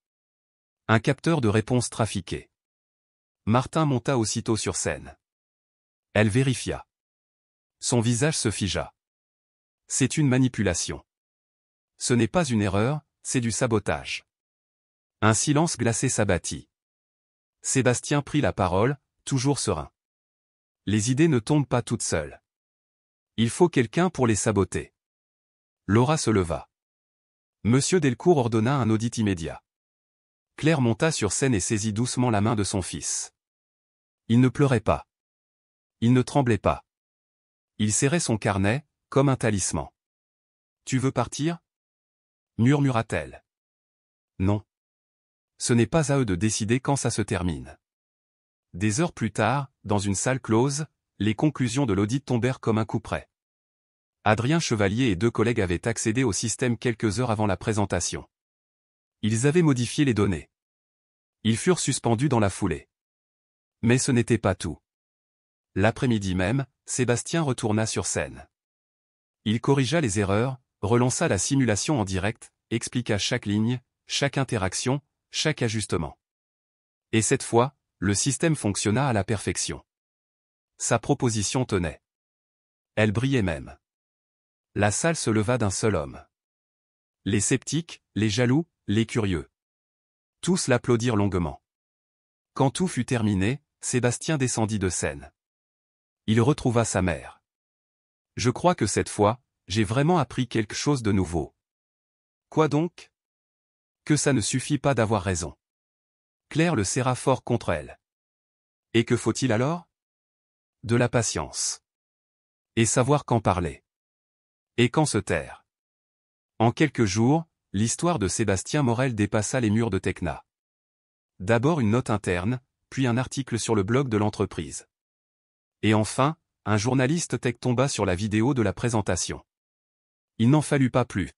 Un capteur de réponse trafiqué. Martin monta aussitôt sur scène. Elle vérifia. Son visage se figea. C'est une manipulation. Ce n'est pas une erreur, c'est du sabotage. Un silence glacé s'abattit. Sébastien prit la parole, toujours serein. Les idées ne tombent pas toutes seules. Il faut quelqu'un pour les saboter. Laura se leva. Monsieur Delcourt ordonna un audit immédiat. Claire monta sur scène et saisit doucement la main de son fils. Il ne pleurait pas. Il ne tremblait pas. Il serrait son carnet, comme un talisman. « Tu veux partir » murmura-t-elle. Non. Ce n'est pas à eux de décider quand ça se termine. Des heures plus tard, dans une salle close, les conclusions de l'audit tombèrent comme un coup près. Adrien Chevalier et deux collègues avaient accédé au système quelques heures avant la présentation. Ils avaient modifié les données. Ils furent suspendus dans la foulée. Mais ce n'était pas tout. L'après-midi même, Sébastien retourna sur scène. Il corrigea les erreurs, relança la simulation en direct, expliqua chaque ligne, chaque interaction, chaque ajustement. Et cette fois, le système fonctionna à la perfection. Sa proposition tenait. Elle brillait même. La salle se leva d'un seul homme. Les sceptiques, les jaloux, les curieux. Tous l'applaudirent longuement. Quand tout fut terminé, Sébastien descendit de scène. Il retrouva sa mère. Je crois que cette fois, j'ai vraiment appris quelque chose de nouveau. Quoi donc? Que ça ne suffit pas d'avoir raison. Claire le serra fort contre elle. Et que faut-il alors? De la patience. Et savoir quand parler. Et quand se taire. En quelques jours, l'histoire de Sébastien Morel dépassa les murs de Tecna. D'abord une note interne, puis un article sur le blog de l'entreprise. Et enfin, un journaliste tech tomba sur la vidéo de la présentation. Il n'en fallut pas plus.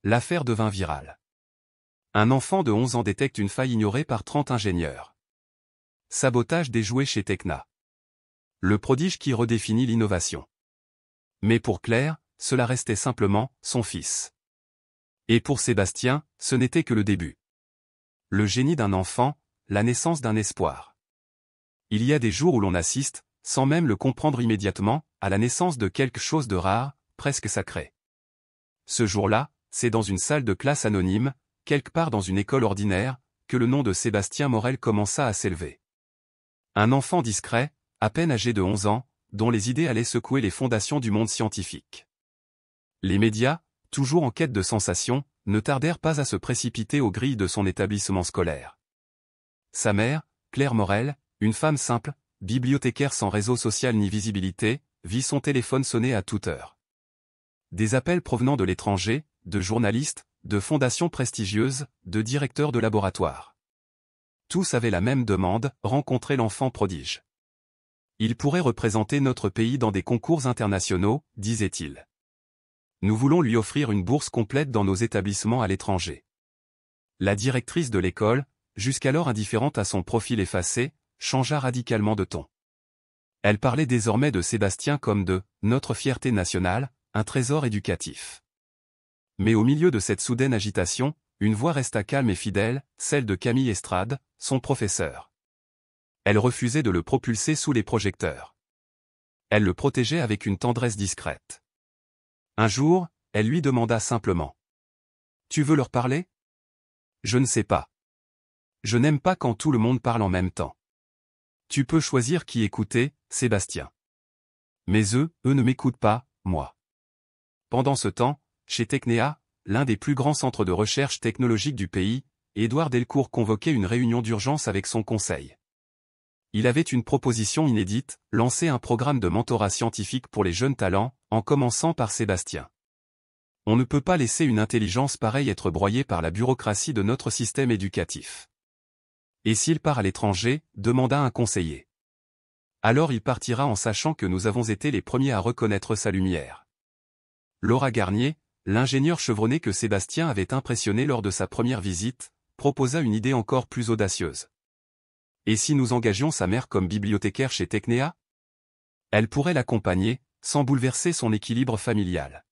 L'affaire devint virale. Un enfant de 11 ans détecte une faille ignorée par 30 ingénieurs. Sabotage déjoué chez Tecna. Le prodige qui redéfinit l'innovation. Mais pour Claire, cela restait simplement son fils. Et pour Sébastien, ce n'était que le début. Le génie d'un enfant, la naissance d'un espoir. Il y a des jours où l'on assiste, sans même le comprendre immédiatement, à la naissance de quelque chose de rare, presque sacré. Ce jour-là, c'est dans une salle de classe anonyme, quelque part dans une école ordinaire, que le nom de Sébastien Morel commença à s'élever. Un enfant discret, à peine âgé de 11 ans, dont les idées allaient secouer les fondations du monde scientifique. Les médias, toujours en quête de sensations, ne tardèrent pas à se précipiter aux grilles de son établissement scolaire. Sa mère, Claire Morel, une femme simple, bibliothécaire sans réseau social ni visibilité, vit son téléphone sonner à toute heure. Des appels provenant de l'étranger, de journalistes, de fondations prestigieuses, de directeurs de laboratoires. Tous avaient la même demande, rencontrer l'enfant prodige. Il pourrait représenter notre pays dans des concours internationaux, disait-il. Nous voulons lui offrir une bourse complète dans nos établissements à l'étranger. La directrice de l'école, jusqu'alors indifférente à son profil effacé, changea radicalement de ton. Elle parlait désormais de Sébastien comme de « notre fierté nationale », un trésor éducatif. Mais au milieu de cette soudaine agitation, une voix resta calme et fidèle, celle de Camille Estrade, son professeur. Elle refusait de le propulser sous les projecteurs. Elle le protégeait avec une tendresse discrète. Un jour, elle lui demanda simplement. « Tu veux leur parler ? » ?»« Je ne sais pas. Je n'aime pas quand tout le monde parle en même temps. Tu peux choisir qui écouter, Sébastien. Mais eux ne m'écoutent pas, moi. » Pendant ce temps, chez Technéa, l'un des plus grands centres de recherche technologique du pays, Édouard Delcourt convoquait une réunion d'urgence avec son conseil. Il avait une proposition inédite, lancer un programme de mentorat scientifique pour les jeunes talents, en commençant par Sébastien. On ne peut pas laisser une intelligence pareille être broyée par la bureaucratie de notre système éducatif. Et s'il part à l'étranger, demanda un conseiller. Alors il partira en sachant que nous avons été les premiers à reconnaître sa lumière. Laura Garnier, l'ingénieur chevronné que Sébastien avait impressionné lors de sa première visite, proposa une idée encore plus audacieuse. Et si nous engagions sa mère comme bibliothécaire chez Technéa ? Elle pourrait l'accompagner, sans bouleverser son équilibre familial.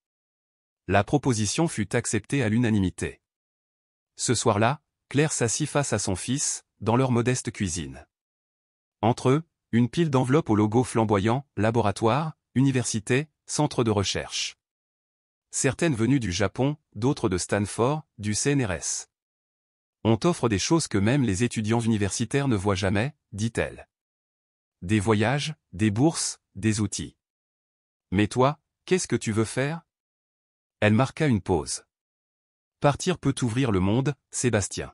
La proposition fut acceptée à l'unanimité. Ce soir-là, Claire s'assit face à son fils, dans leur modeste cuisine. Entre eux, une pile d'enveloppes au logo flamboyant, laboratoire, université, centre de recherche. Certaines venues du Japon, d'autres de Stanford, du CNRS. On t'offre des choses que même les étudiants universitaires ne voient jamais, dit-elle. Des voyages, des bourses, des outils. Mais toi, qu'est-ce que tu veux faire ? Elle marqua une pause. Partir peut t'ouvrir le monde, Sébastien.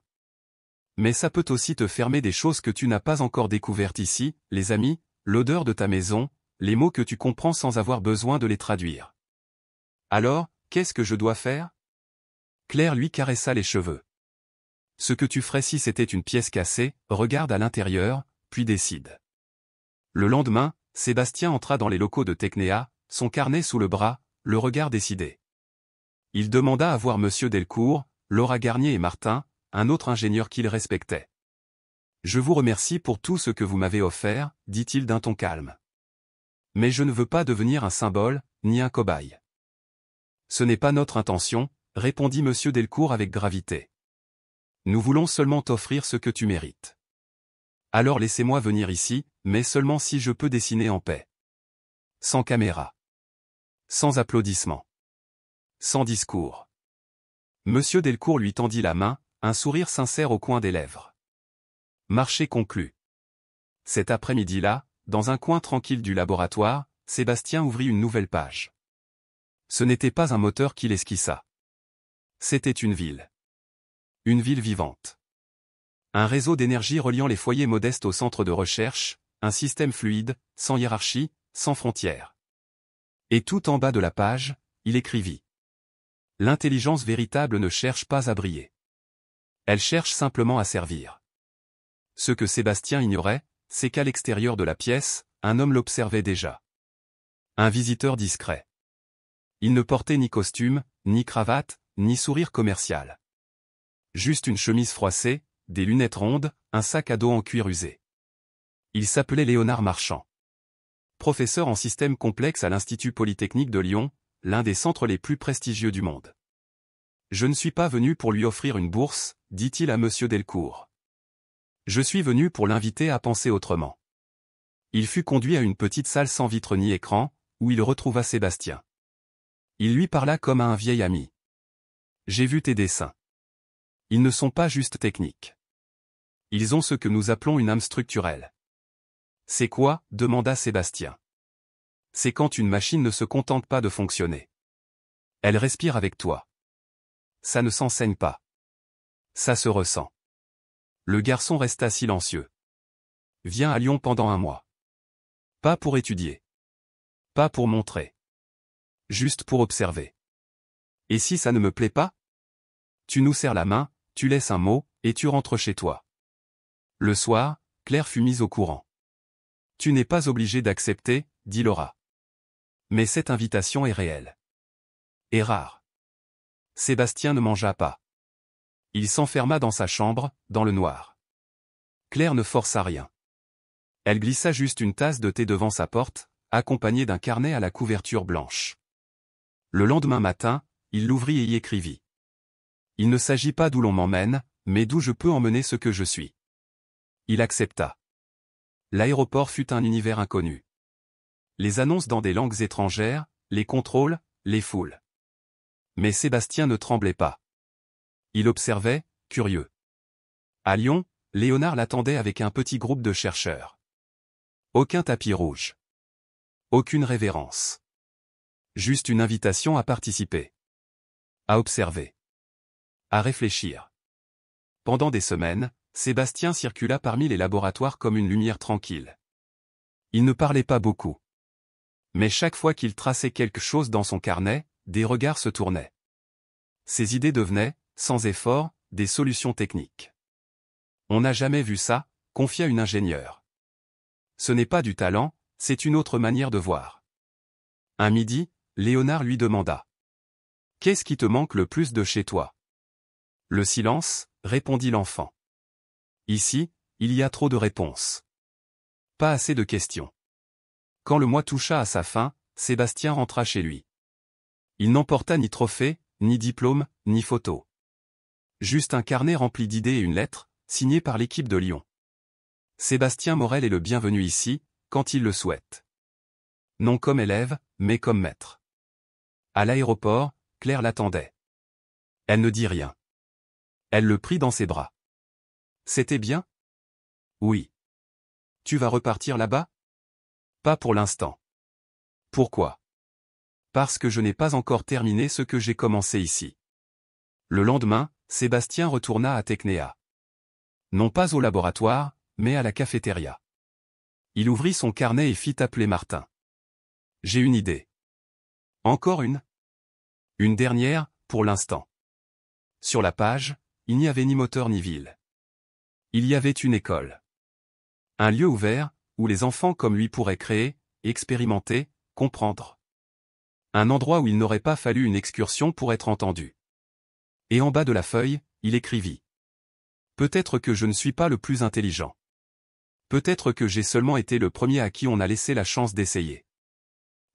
Mais ça peut aussi te fermer des choses que tu n'as pas encore découvertes ici, les amis, l'odeur de ta maison, les mots que tu comprends sans avoir besoin de les traduire. Alors, qu'est-ce que je dois faire ? Claire lui caressa les cheveux. Ce que tu ferais si c'était une pièce cassée, regarde à l'intérieur, puis décide. Le lendemain, Sébastien entra dans les locaux de Technéa, son carnet sous le bras, le regard décidé. Il demanda à voir Monsieur Delcourt, Laura Garnier et Martin, un autre ingénieur qu'il respectait. « Je vous remercie pour tout ce que vous m'avez offert, dit-il d'un ton calme. Mais je ne veux pas devenir un symbole, ni un cobaye. » « Ce n'est pas notre intention, répondit Monsieur Delcourt avec gravité. Nous voulons seulement t'offrir ce que tu mérites. Alors laissez-moi venir ici, mais seulement si je peux dessiner en paix. Sans caméra. Sans applaudissements. Sans discours. » Monsieur Delcourt lui tendit la main, un sourire sincère au coin des lèvres. Marché conclu. Cet après-midi-là, dans un coin tranquille du laboratoire, Sébastien ouvrit une nouvelle page. Ce n'était pas un moteur qu'il esquissa. C'était une ville. Une ville vivante. Un réseau d'énergie reliant les foyers modestes au centre de recherche, un système fluide, sans hiérarchie, sans frontières. Et tout en bas de la page, il écrivit. L'intelligence véritable ne cherche pas à briller. Elle cherche simplement à servir. Ce que Sébastien ignorait, c'est qu'à l'extérieur de la pièce, un homme l'observait déjà. Un visiteur discret. Il ne portait ni costume, ni cravate, ni sourire commercial. Juste une chemise froissée, des lunettes rondes, un sac à dos en cuir usé. Il s'appelait Léonard Marchand. Professeur en système complexe à l'Institut Polytechnique de Lyon, l'un des centres les plus prestigieux du monde. Je ne suis pas venu pour lui offrir une bourse, dit-il à Monsieur Delcourt. Je suis venu pour l'inviter à penser autrement. Il fut conduit à une petite salle sans vitre ni écran, où il retrouva Sébastien. Il lui parla comme à un vieil ami. J'ai vu tes dessins. Ils ne sont pas juste techniques. Ils ont ce que nous appelons une âme structurelle. C'est quoi? Demanda Sébastien. C'est quand une machine ne se contente pas de fonctionner. Elle respire avec toi. Ça ne s'enseigne pas. Ça se ressent. Le garçon resta silencieux. Viens à Lyon pendant 1 mois. Pas pour étudier. Pas pour montrer. Juste pour observer. Et si ça ne me plaît pas? Tu nous serres la main, tu laisses un mot, et tu rentres chez toi. Le soir, Claire fut mise au courant. Tu n'es pas obligé d'accepter, dit Laura. Mais cette invitation est réelle. Et rare. Sébastien ne mangea pas. Il s'enferma dans sa chambre, dans le noir. Claire ne força rien. Elle glissa juste une tasse de thé devant sa porte, accompagnée d'un carnet à la couverture blanche. Le lendemain matin, il l'ouvrit et y écrivit. Il ne s'agit pas d'où l'on m'emmène, mais d'où je peux emmener ce que je suis. Il accepta. L'aéroport fut un univers inconnu. Les annonces dans des langues étrangères, les contrôles, les foules. Mais Sébastien ne tremblait pas. Il observait, curieux. À Lyon, Léonard l'attendait avec un petit groupe de chercheurs. Aucun tapis rouge. Aucune révérence. Juste une invitation à participer. À observer. À réfléchir. Pendant des semaines, Sébastien circula parmi les laboratoires comme une lumière tranquille. Il ne parlait pas beaucoup. Mais chaque fois qu'il traçait quelque chose dans son carnet, des regards se tournaient. Ses idées devenaient, sans effort, des solutions techniques. On n'a jamais vu ça, confia une ingénieure. Ce n'est pas du talent, c'est une autre manière de voir. Un midi, Léonard lui demanda. Qu'est-ce qui te manque le plus de chez toi? Le silence, répondit l'enfant. Ici, il y a trop de réponses. Pas assez de questions. Quand le mois toucha à sa fin, Sébastien rentra chez lui. Il n'emporta ni trophée, ni diplôme, ni photo. Juste un carnet rempli d'idées et une lettre, signée par l'équipe de Lyon. Sébastien Morel est le bienvenu ici, quand il le souhaite. Non comme élève, mais comme maître. À l'aéroport, Claire l'attendait. Elle ne dit rien. Elle le prit dans ses bras. C'était bien? Oui. Tu vas repartir là-bas? Pas pour l'instant. Pourquoi? Parce que je n'ai pas encore terminé ce que j'ai commencé ici. Le lendemain, Sébastien retourna à Technéa. Non pas au laboratoire, mais à la cafétéria. Il ouvrit son carnet et fit appeler Martin. J'ai une idée. Encore une? Une dernière, pour l'instant. Sur la page, il n'y avait ni moteur ni ville. Il y avait une école. Un lieu ouvert, où les enfants comme lui pourraient créer, expérimenter, comprendre. Un endroit où il n'aurait pas fallu une excursion pour être entendu. Et en bas de la feuille, il écrivit. Peut-être que je ne suis pas le plus intelligent. Peut-être que j'ai seulement été le premier à qui on a laissé la chance d'essayer.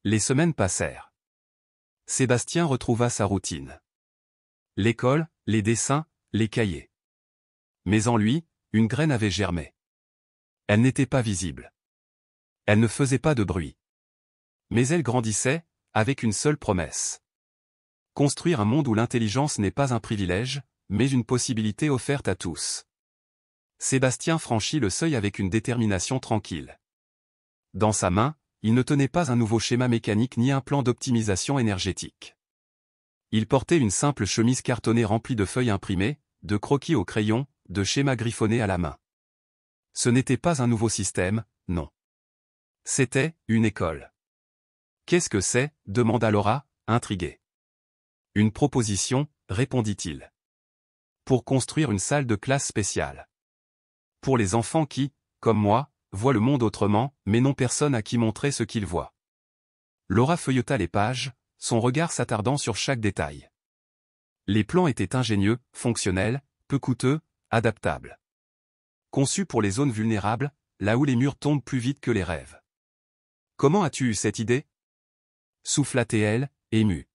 Les semaines passèrent. Sébastien retrouva sa routine. L'école, les dessins, les cahiers. Mais en lui, une graine avait germé. Elle n'était pas visible. Elle ne faisait pas de bruit. Mais elle grandissait, avec une seule promesse. Construire un monde où l'intelligence n'est pas un privilège, mais une possibilité offerte à tous. Sébastien franchit le seuil avec une détermination tranquille. Dans sa main, il ne tenait pas un nouveau schéma mécanique ni un plan d'optimisation énergétique. Il portait une simple chemise cartonnée remplie de feuilles imprimées, de croquis au crayon, de schémas griffonnés à la main. Ce n'était pas un nouveau système, non. C'était une école. Qu'est-ce que c'est? Demanda Laura, intriguée. Une proposition, répondit-il. Pour construire une salle de classe spéciale. Pour les enfants qui, comme moi, voient le monde autrement, mais n'ont personne à qui montrer ce qu'ils voient. Laura feuilleta les pages, son regard s'attardant sur chaque détail. Les plans étaient ingénieux, fonctionnels, peu coûteux, adaptables. Conçus pour les zones vulnérables, là où les murs tombent plus vite que les rêves. Comment as-tu eu cette idée? Souffla-t-elle, émue.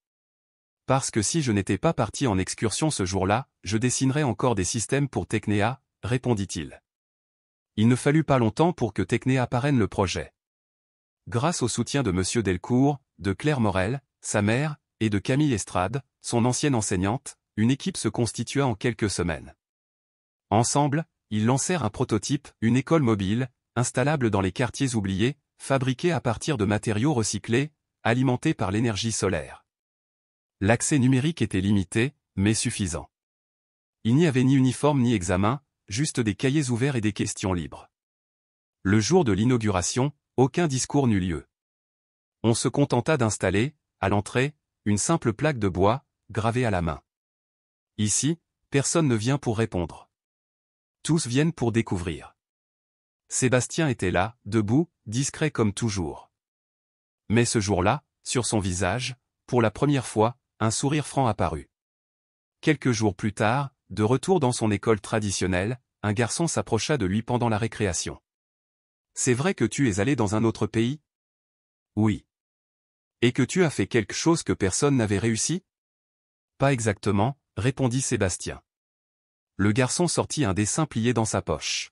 Parce que si je n'étais pas parti en excursion ce jour-là, je dessinerais encore des systèmes pour Technéa, répondit-il. Il ne fallut pas longtemps pour que Technéa parraine le projet. Grâce au soutien de M. Delcourt, de Claire Morel, sa mère, et de Camille Estrade, son ancienne enseignante, une équipe se constitua en quelques semaines. Ensemble, ils lancèrent un prototype, une école mobile, installable dans les quartiers oubliés, fabriquée à partir de matériaux recyclés, alimentée par l'énergie solaire. L'accès numérique était limité, mais suffisant. Il n'y avait ni uniforme ni examen, juste des cahiers ouverts et des questions libres. Le jour de l'inauguration, aucun discours n'eut lieu. On se contenta d'installer, à l'entrée, une simple plaque de bois, gravée à la main. Ici, personne ne vient pour répondre. Tous viennent pour découvrir. Sébastien était là, debout, discret comme toujours. Mais ce jour-là, sur son visage, pour la première fois, un sourire franc apparut. Quelques jours plus tard, de retour dans son école traditionnelle, un garçon s'approcha de lui pendant la récréation. « C'est vrai que tu es allé dans un autre pays ? » ?»« Oui. »« Et que tu as fait quelque chose que personne n'avait réussi ? » ?»« Pas exactement, » répondit Sébastien. Le garçon sortit un dessin plié dans sa poche.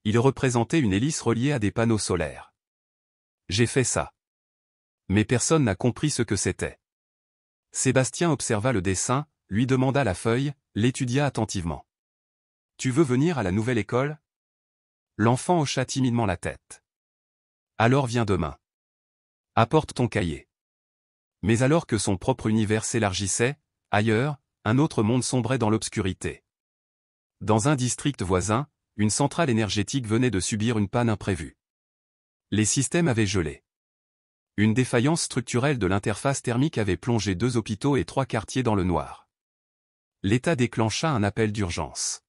Il représentait une hélice reliée à des panneaux solaires. « J'ai fait ça. » Mais personne n'a compris ce que c'était. Sébastien observa le dessin, lui demanda la feuille, l'étudia attentivement. « Tu veux venir à la nouvelle école ?» L'enfant hocha timidement la tête. « Alors viens demain. Apporte ton cahier. » Mais alors que son propre univers s'élargissait, ailleurs, un autre monde sombrait dans l'obscurité. Dans un district voisin, une centrale énergétique venait de subir une panne imprévue. Les systèmes avaient gelé. Une défaillance structurelle de l'interface thermique avait plongé 2 hôpitaux et 3 quartiers dans le noir. L'État déclencha un appel d'urgence.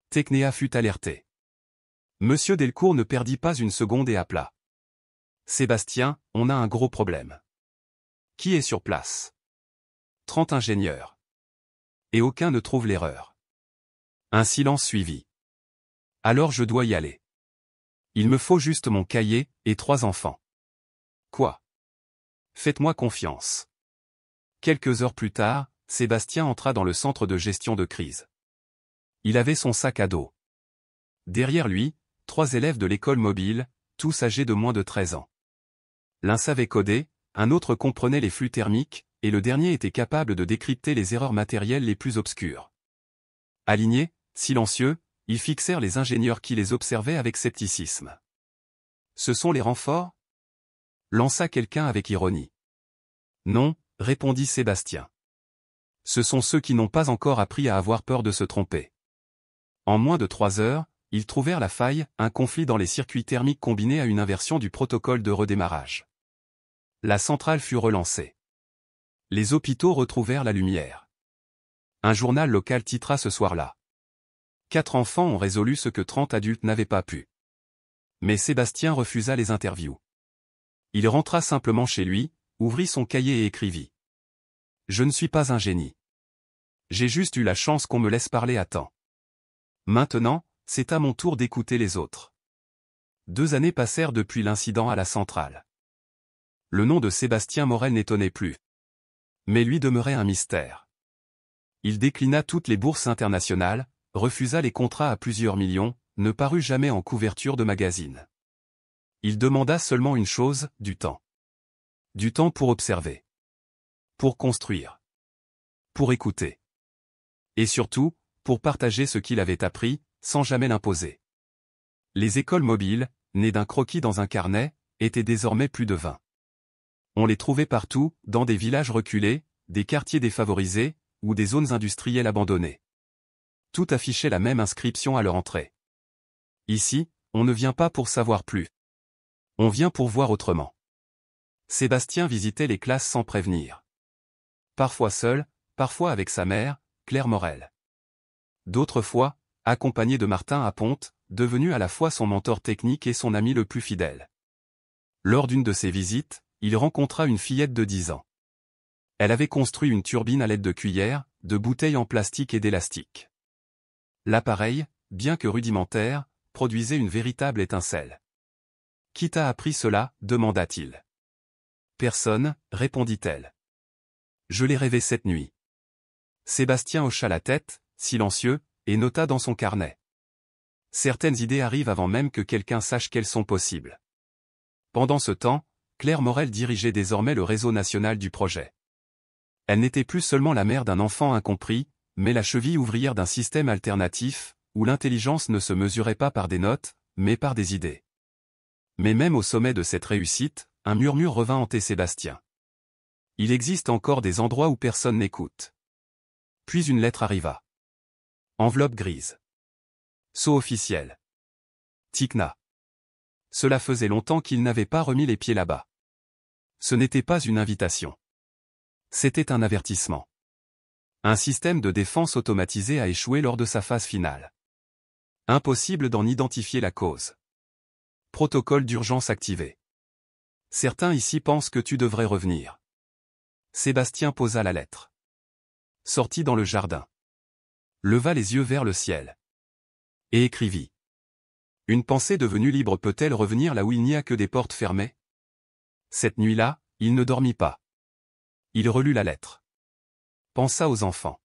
Technéa fut alerté. Monsieur Delcourt ne perdit pas une seconde et appela. « Sébastien, on a un gros problème. » « Qui est sur place ? » 30 ingénieurs. Et aucun ne trouve l'erreur. Un silence suivit. « Alors je dois y aller. Il me faut juste mon cahier, et 3 enfants. » « Quoi ? Faites-moi confiance. » Quelques heures plus tard, Sébastien entra dans le centre de gestion de crise. Il avait son sac à dos. Derrière lui, 3 élèves de l'école mobile, tous âgés de moins de 13 ans. L'un savait coder, un autre comprenait les flux thermiques, et le dernier était capable de décrypter les erreurs matérielles les plus obscures. Alignés, silencieux, ils fixèrent les ingénieurs qui les observaient avec scepticisme. « Ce sont les renforts ?» lança quelqu'un avec ironie. « Non, » répondit Sébastien. « Ce sont ceux qui n'ont pas encore appris à avoir peur de se tromper. » En moins de 3 heures, ils trouvèrent la faille, un conflit dans les circuits thermiques combiné à une inversion du protocole de redémarrage. La centrale fut relancée. Les hôpitaux retrouvèrent la lumière. Un journal local titra ce soir-là. 4 enfants ont résolu ce que 30 adultes n'avaient pas pu. Mais Sébastien refusa les interviews. Il rentra simplement chez lui, ouvrit son cahier et écrivit. « Je ne suis pas un génie. J'ai juste eu la chance qu'on me laisse parler à temps. Maintenant, c'est à mon tour d'écouter les autres. » 2 années passèrent depuis l'incident à la centrale. Le nom de Sébastien Morel n'étonnait plus. Mais lui demeurait un mystère. Il déclina toutes les bourses internationales, refusa les contrats à plusieurs millions, ne parut jamais en couverture de magazine. Il demanda seulement une chose, du temps. Du temps pour observer. Pour construire. Pour écouter. Et surtout, pour partager ce qu'il avait appris, sans jamais l'imposer. Les écoles mobiles, nées d'un croquis dans un carnet, étaient désormais plus de 20. On les trouvait partout, dans des villages reculés, des quartiers défavorisés, ou des zones industrielles abandonnées. Tout affichait la même inscription à leur entrée. Ici, on ne vient pas pour savoir plus. On vient pour voir autrement. Sébastien visitait les classes sans prévenir. Parfois seul, parfois avec sa mère, Claire Morel. D'autres fois, accompagné de Martin Aponte, devenu à la fois son mentor technique et son ami le plus fidèle. Lors d'une de ses visites, il rencontra une fillette de 10 ans. Elle avait construit une turbine à l'aide de cuillères, de bouteilles en plastique et d'élastique. L'appareil, bien que rudimentaire, produisait une véritable étincelle. « Qui t'a appris cela ?» demanda-t-il. « Personne », répondit-elle. « Je l'ai rêvé cette nuit. » Sébastien hocha la tête, silencieux, et nota dans son carnet. Certaines idées arrivent avant même que quelqu'un sache qu'elles sont possibles. Pendant ce temps, Claire Morel dirigeait désormais le réseau national du projet. Elle n'était plus seulement la mère d'un enfant incompris, mais la cheville ouvrière d'un système alternatif, où l'intelligence ne se mesurait pas par des notes, mais par des idées. Mais même au sommet de cette réussite, un murmure revint hanter Sébastien. Il existe encore des endroits où personne n'écoute. Puis une lettre arriva. Enveloppe grise. Sceau officiel. Tikna. Cela faisait longtemps qu'il n'avait pas remis les pieds là-bas. Ce n'était pas une invitation. C'était un avertissement. Un système de défense automatisé a échoué lors de sa phase finale. Impossible d'en identifier la cause. Protocole d'urgence activé. Certains ici pensent que tu devrais revenir. Sébastien posa la lettre. Sortit dans le jardin. Leva les yeux vers le ciel. Et écrivit. Une pensée devenue libre peut-elle revenir là où il n'y a que des portes fermées? Cette nuit-là, il ne dormit pas. Il relut la lettre. Pensa aux enfants.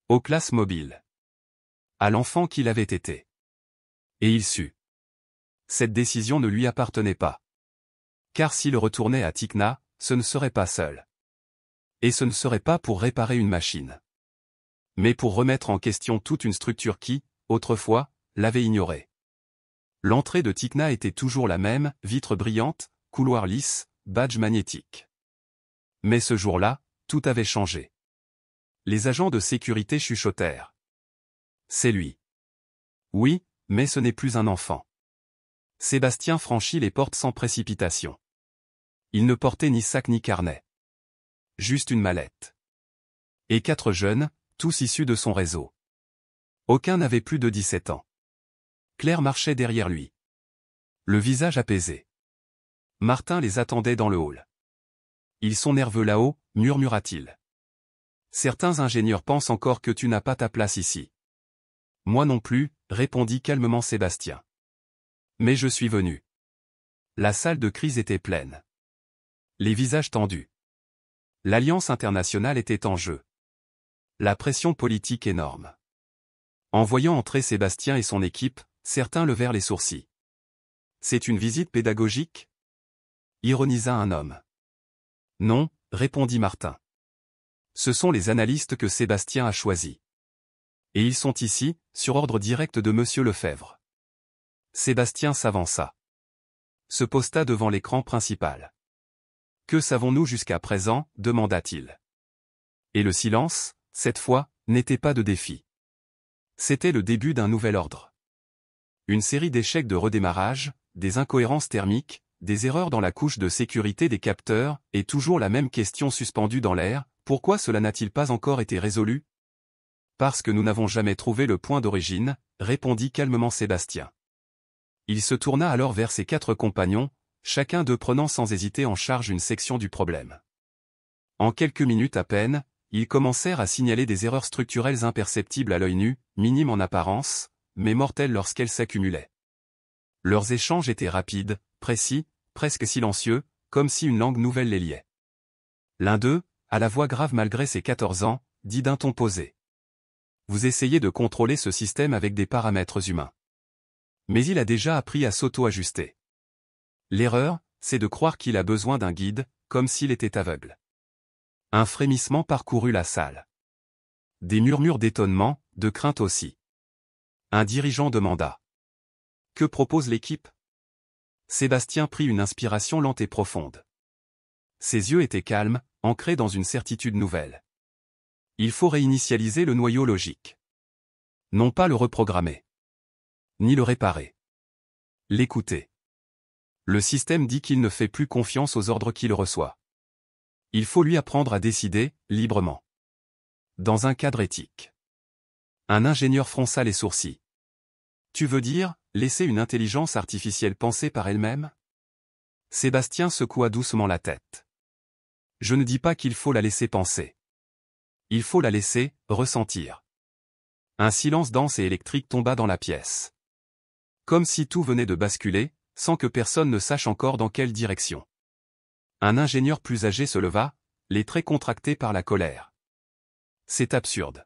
Aux classes mobiles. À l'enfant qu'il avait été. Et il sut. Cette décision ne lui appartenait pas. Car s'il retournait à Tikna, ce ne serait pas seul. Et ce ne serait pas pour réparer une machine. Mais pour remettre en question toute une structure qui, autrefois, l'avait ignoré. L'entrée de Tikna était toujours la même, vitre brillante, couloir lisse, badge magnétique. Mais ce jour-là, tout avait changé. Les agents de sécurité chuchotèrent. C'est lui. Oui, mais ce n'est plus un enfant. Sébastien franchit les portes sans précipitation. Il ne portait ni sac ni carnet. Juste une mallette. Et 4 jeunes, tous issus de son réseau. Aucun n'avait plus de 17 ans. Claire marchait derrière lui. Le visage apaisé. Martin les attendait dans le hall. Ils sont nerveux là-haut, murmura-t-il. Certains ingénieurs pensent encore que tu n'as pas ta place ici. Moi non plus, répondit calmement Sébastien. Mais je suis venu. La salle de crise était pleine. Les visages tendus. L'alliance internationale était en jeu. La pression politique énorme. En voyant entrer Sébastien et son équipe, certains levèrent les sourcils. C'est une visite pédagogique? Ironisa un homme. Non, répondit Martin. Ce sont les analystes que Sébastien a choisis. Et ils sont ici, sur ordre direct de Monsieur Lefebvre. Sébastien s'avança. Se posta devant l'écran principal. Que savons-nous jusqu'à présent? Demanda-t-il. Et le silence, cette fois, n'était pas de défi. C'était le début d'un nouvel ordre. Une série d'échecs de redémarrage, des incohérences thermiques, des erreurs dans la couche de sécurité des capteurs, et toujours la même question suspendue dans l'air, pourquoi cela n'a-t-il pas encore été résolu? Parce que nous n'avons jamais trouvé le point d'origine, répondit calmement Sébastien. Il se tourna alors vers ses 4 compagnons, chacun d'eux prenant sans hésiter en charge une section du problème. En quelques minutes à peine, ils commencèrent à signaler des erreurs structurelles imperceptibles à l'œil nu, minimes en apparence, mais mortelles lorsqu'elles s'accumulaient. Leurs échanges étaient rapides, précis, presque silencieux, comme si une langue nouvelle les liait. L'un d'eux, à la voix grave malgré ses 14 ans, dit d'un ton posé. Vous essayez de contrôler ce système avec des paramètres humains. Mais il a déjà appris à s'auto-ajuster. L'erreur, c'est de croire qu'il a besoin d'un guide, comme s'il était aveugle. Un frémissement parcourut la salle. Des murmures d'étonnement, de crainte aussi. Un dirigeant demanda. Que propose l'équipe? Sébastien prit une inspiration lente et profonde. Ses yeux étaient calmes, ancrés dans une certitude nouvelle. Il faut réinitialiser le noyau logique. Non pas le reprogrammer. Ni le réparer. L'écouter. Le système dit qu'il ne fait plus confiance aux ordres qu'il reçoit. Il faut lui apprendre à décider, librement. Dans un cadre éthique. Un ingénieur fronça les sourcils. Tu veux dire, laisser une intelligence artificielle penser par elle-même? Sébastien secoua doucement la tête. Je ne dis pas qu'il faut la laisser penser. Il faut la laisser ressentir. Un silence dense et électrique tomba dans la pièce. Comme si tout venait de basculer, sans que personne ne sache encore dans quelle direction. Un ingénieur plus âgé se leva, les traits contractés par la colère. C'est absurde.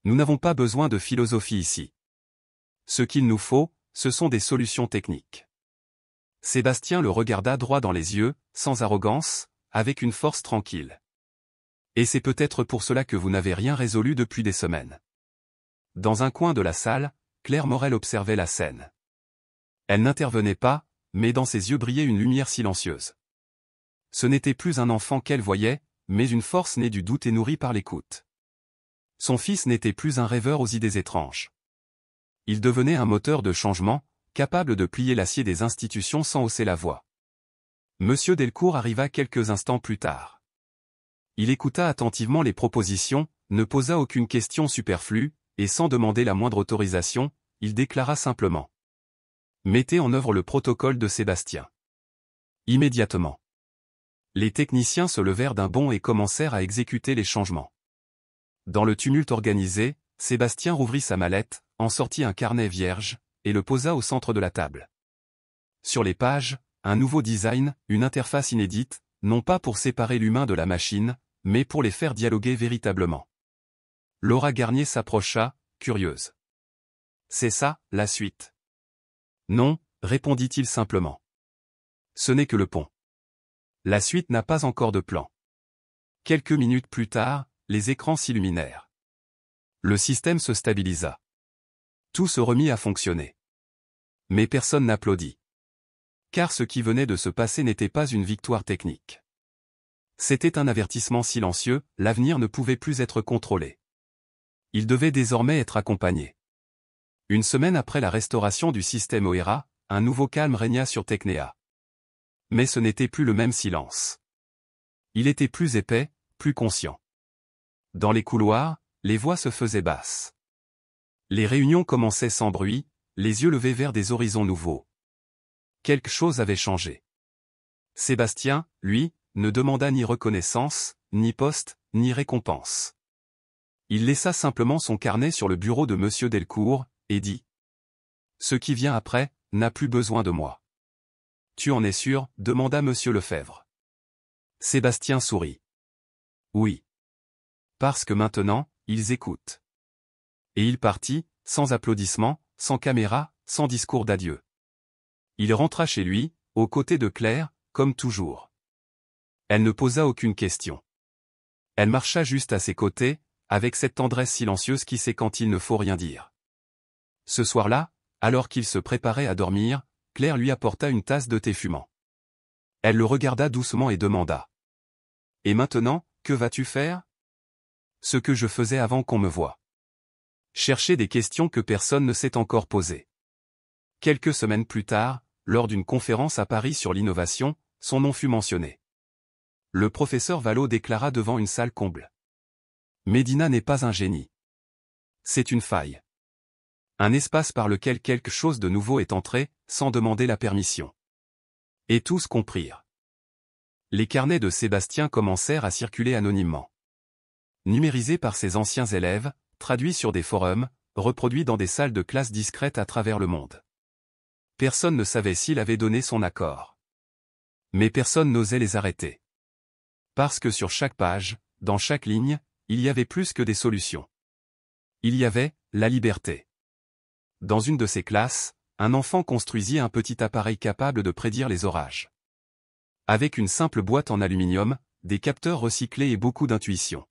Nous n'avons pas besoin de philosophie ici. Ce qu'il nous faut, ce sont des solutions techniques. Sébastien le regarda droit dans les yeux, sans arrogance, avec une force tranquille. Et c'est peut-être pour cela que vous n'avez rien résolu depuis des semaines. Dans un coin de la salle, Claire Morel observait la scène. Elle n'intervenait pas, mais dans ses yeux brillait une lumière silencieuse. Ce n'était plus un enfant qu'elle voyait, mais une force née du doute et nourrie par l'écoute. Son fils n'était plus un rêveur aux idées étranges. Il devenait un moteur de changement, capable de plier l'acier des institutions sans hausser la voix. Monsieur Delcourt arriva quelques instants plus tard. Il écouta attentivement les propositions, ne posa aucune question superflue, et sans demander la moindre autorisation, il déclara simplement. Mettez en œuvre le protocole de Sébastien. Immédiatement. Les techniciens se levèrent d'un bond et commencèrent à exécuter les changements. Dans le tumulte organisé, Sébastien rouvrit sa mallette, en sortit un carnet vierge, et le posa au centre de la table. Sur les pages, un nouveau design, une interface inédite, non pas pour séparer l'humain de la machine, mais pour les faire dialoguer véritablement. Laura Garnier s'approcha, curieuse. C'est ça, la suite? Non, répondit-il simplement. Ce n'est que le pont. La suite n'a pas encore de plan. Quelques minutes plus tard, les écrans s'illuminèrent. Le système se stabilisa. Tout se remit à fonctionner. Mais personne n'applaudit. Car ce qui venait de se passer n'était pas une victoire technique. C'était un avertissement silencieux, l'avenir ne pouvait plus être contrôlé. Il devait désormais être accompagné. Une semaine après la restauration du système Oera, un nouveau calme régna sur Technéa. Mais ce n'était plus le même silence. Il était plus épais, plus conscient. Dans les couloirs, les voix se faisaient basses. Les réunions commençaient sans bruit, les yeux levés vers des horizons nouveaux. Quelque chose avait changé. Sébastien, lui, ne demanda ni reconnaissance, ni poste, ni récompense. Il laissa simplement son carnet sur le bureau de Monsieur Delcourt, et dit. Ce qui vient après, n'a plus besoin de moi. Tu en es sûr? Demanda Monsieur Lefebvre. Sébastien sourit. Oui. Parce que maintenant, ils écoutent. Et il partit, sans applaudissements, sans caméra, sans discours d'adieu. Il rentra chez lui, aux côtés de Claire, comme toujours. Elle ne posa aucune question. Elle marcha juste à ses côtés, avec cette tendresse silencieuse qui sait quand il ne faut rien dire. Ce soir-là, alors qu'il se préparait à dormir, Claire lui apporta une tasse de thé fumant. Elle le regarda doucement et demanda. « Et maintenant, que vas-tu faire ?»« Ce que je faisais avant qu'on me voie. Chercher des questions que personne ne s'est encore posées. » Quelques semaines plus tard, lors d'une conférence à Paris sur l'innovation, son nom fut mentionné. Le professeur Vallot déclara devant une salle comble. Médina n'est pas un génie. C'est une faille. Un espace par lequel quelque chose de nouveau est entré, sans demander la permission. Et tous comprirent. Les carnets de Sébastien commencèrent à circuler anonymement. Numérisés par ses anciens élèves, traduits sur des forums, reproduits dans des salles de classe discrètes à travers le monde. Personne ne savait s'il avait donné son accord. Mais personne n'osait les arrêter. Parce que sur chaque page, dans chaque ligne, il y avait plus que des solutions. Il y avait la liberté. Dans une de ces classes, un enfant construisit un petit appareil capable de prédire les orages. Avec une simple boîte en aluminium, des capteurs recyclés et beaucoup d'intuition.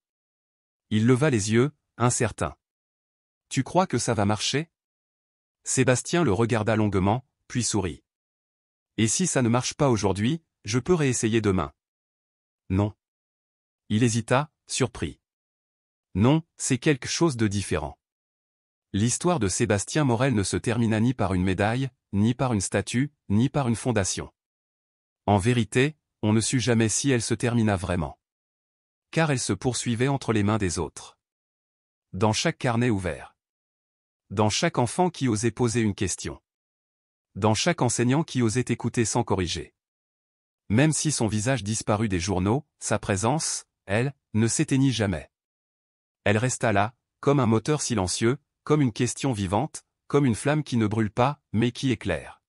Il leva les yeux, incertain. « Tu crois que ça va marcher ?» Sébastien le regarda longuement, puis sourit. « Et si ça ne marche pas aujourd'hui, je peux réessayer demain. » Non. Il hésita, surpris. Non, c'est quelque chose de différent. L'histoire de Sébastien Morel ne se termina ni par une médaille, ni par une statue, ni par une fondation. En vérité, on ne sut jamais si elle se termina vraiment. Car elle se poursuivait entre les mains des autres. Dans chaque carnet ouvert. Dans chaque enfant qui osait poser une question. Dans chaque enseignant qui osait écouter sans corriger. Même si son visage disparut des journaux, sa présence, elle, ne s'éteignit jamais. Elle resta là, comme un moteur silencieux, comme une question vivante, comme une flamme qui ne brûle pas, mais qui éclaire.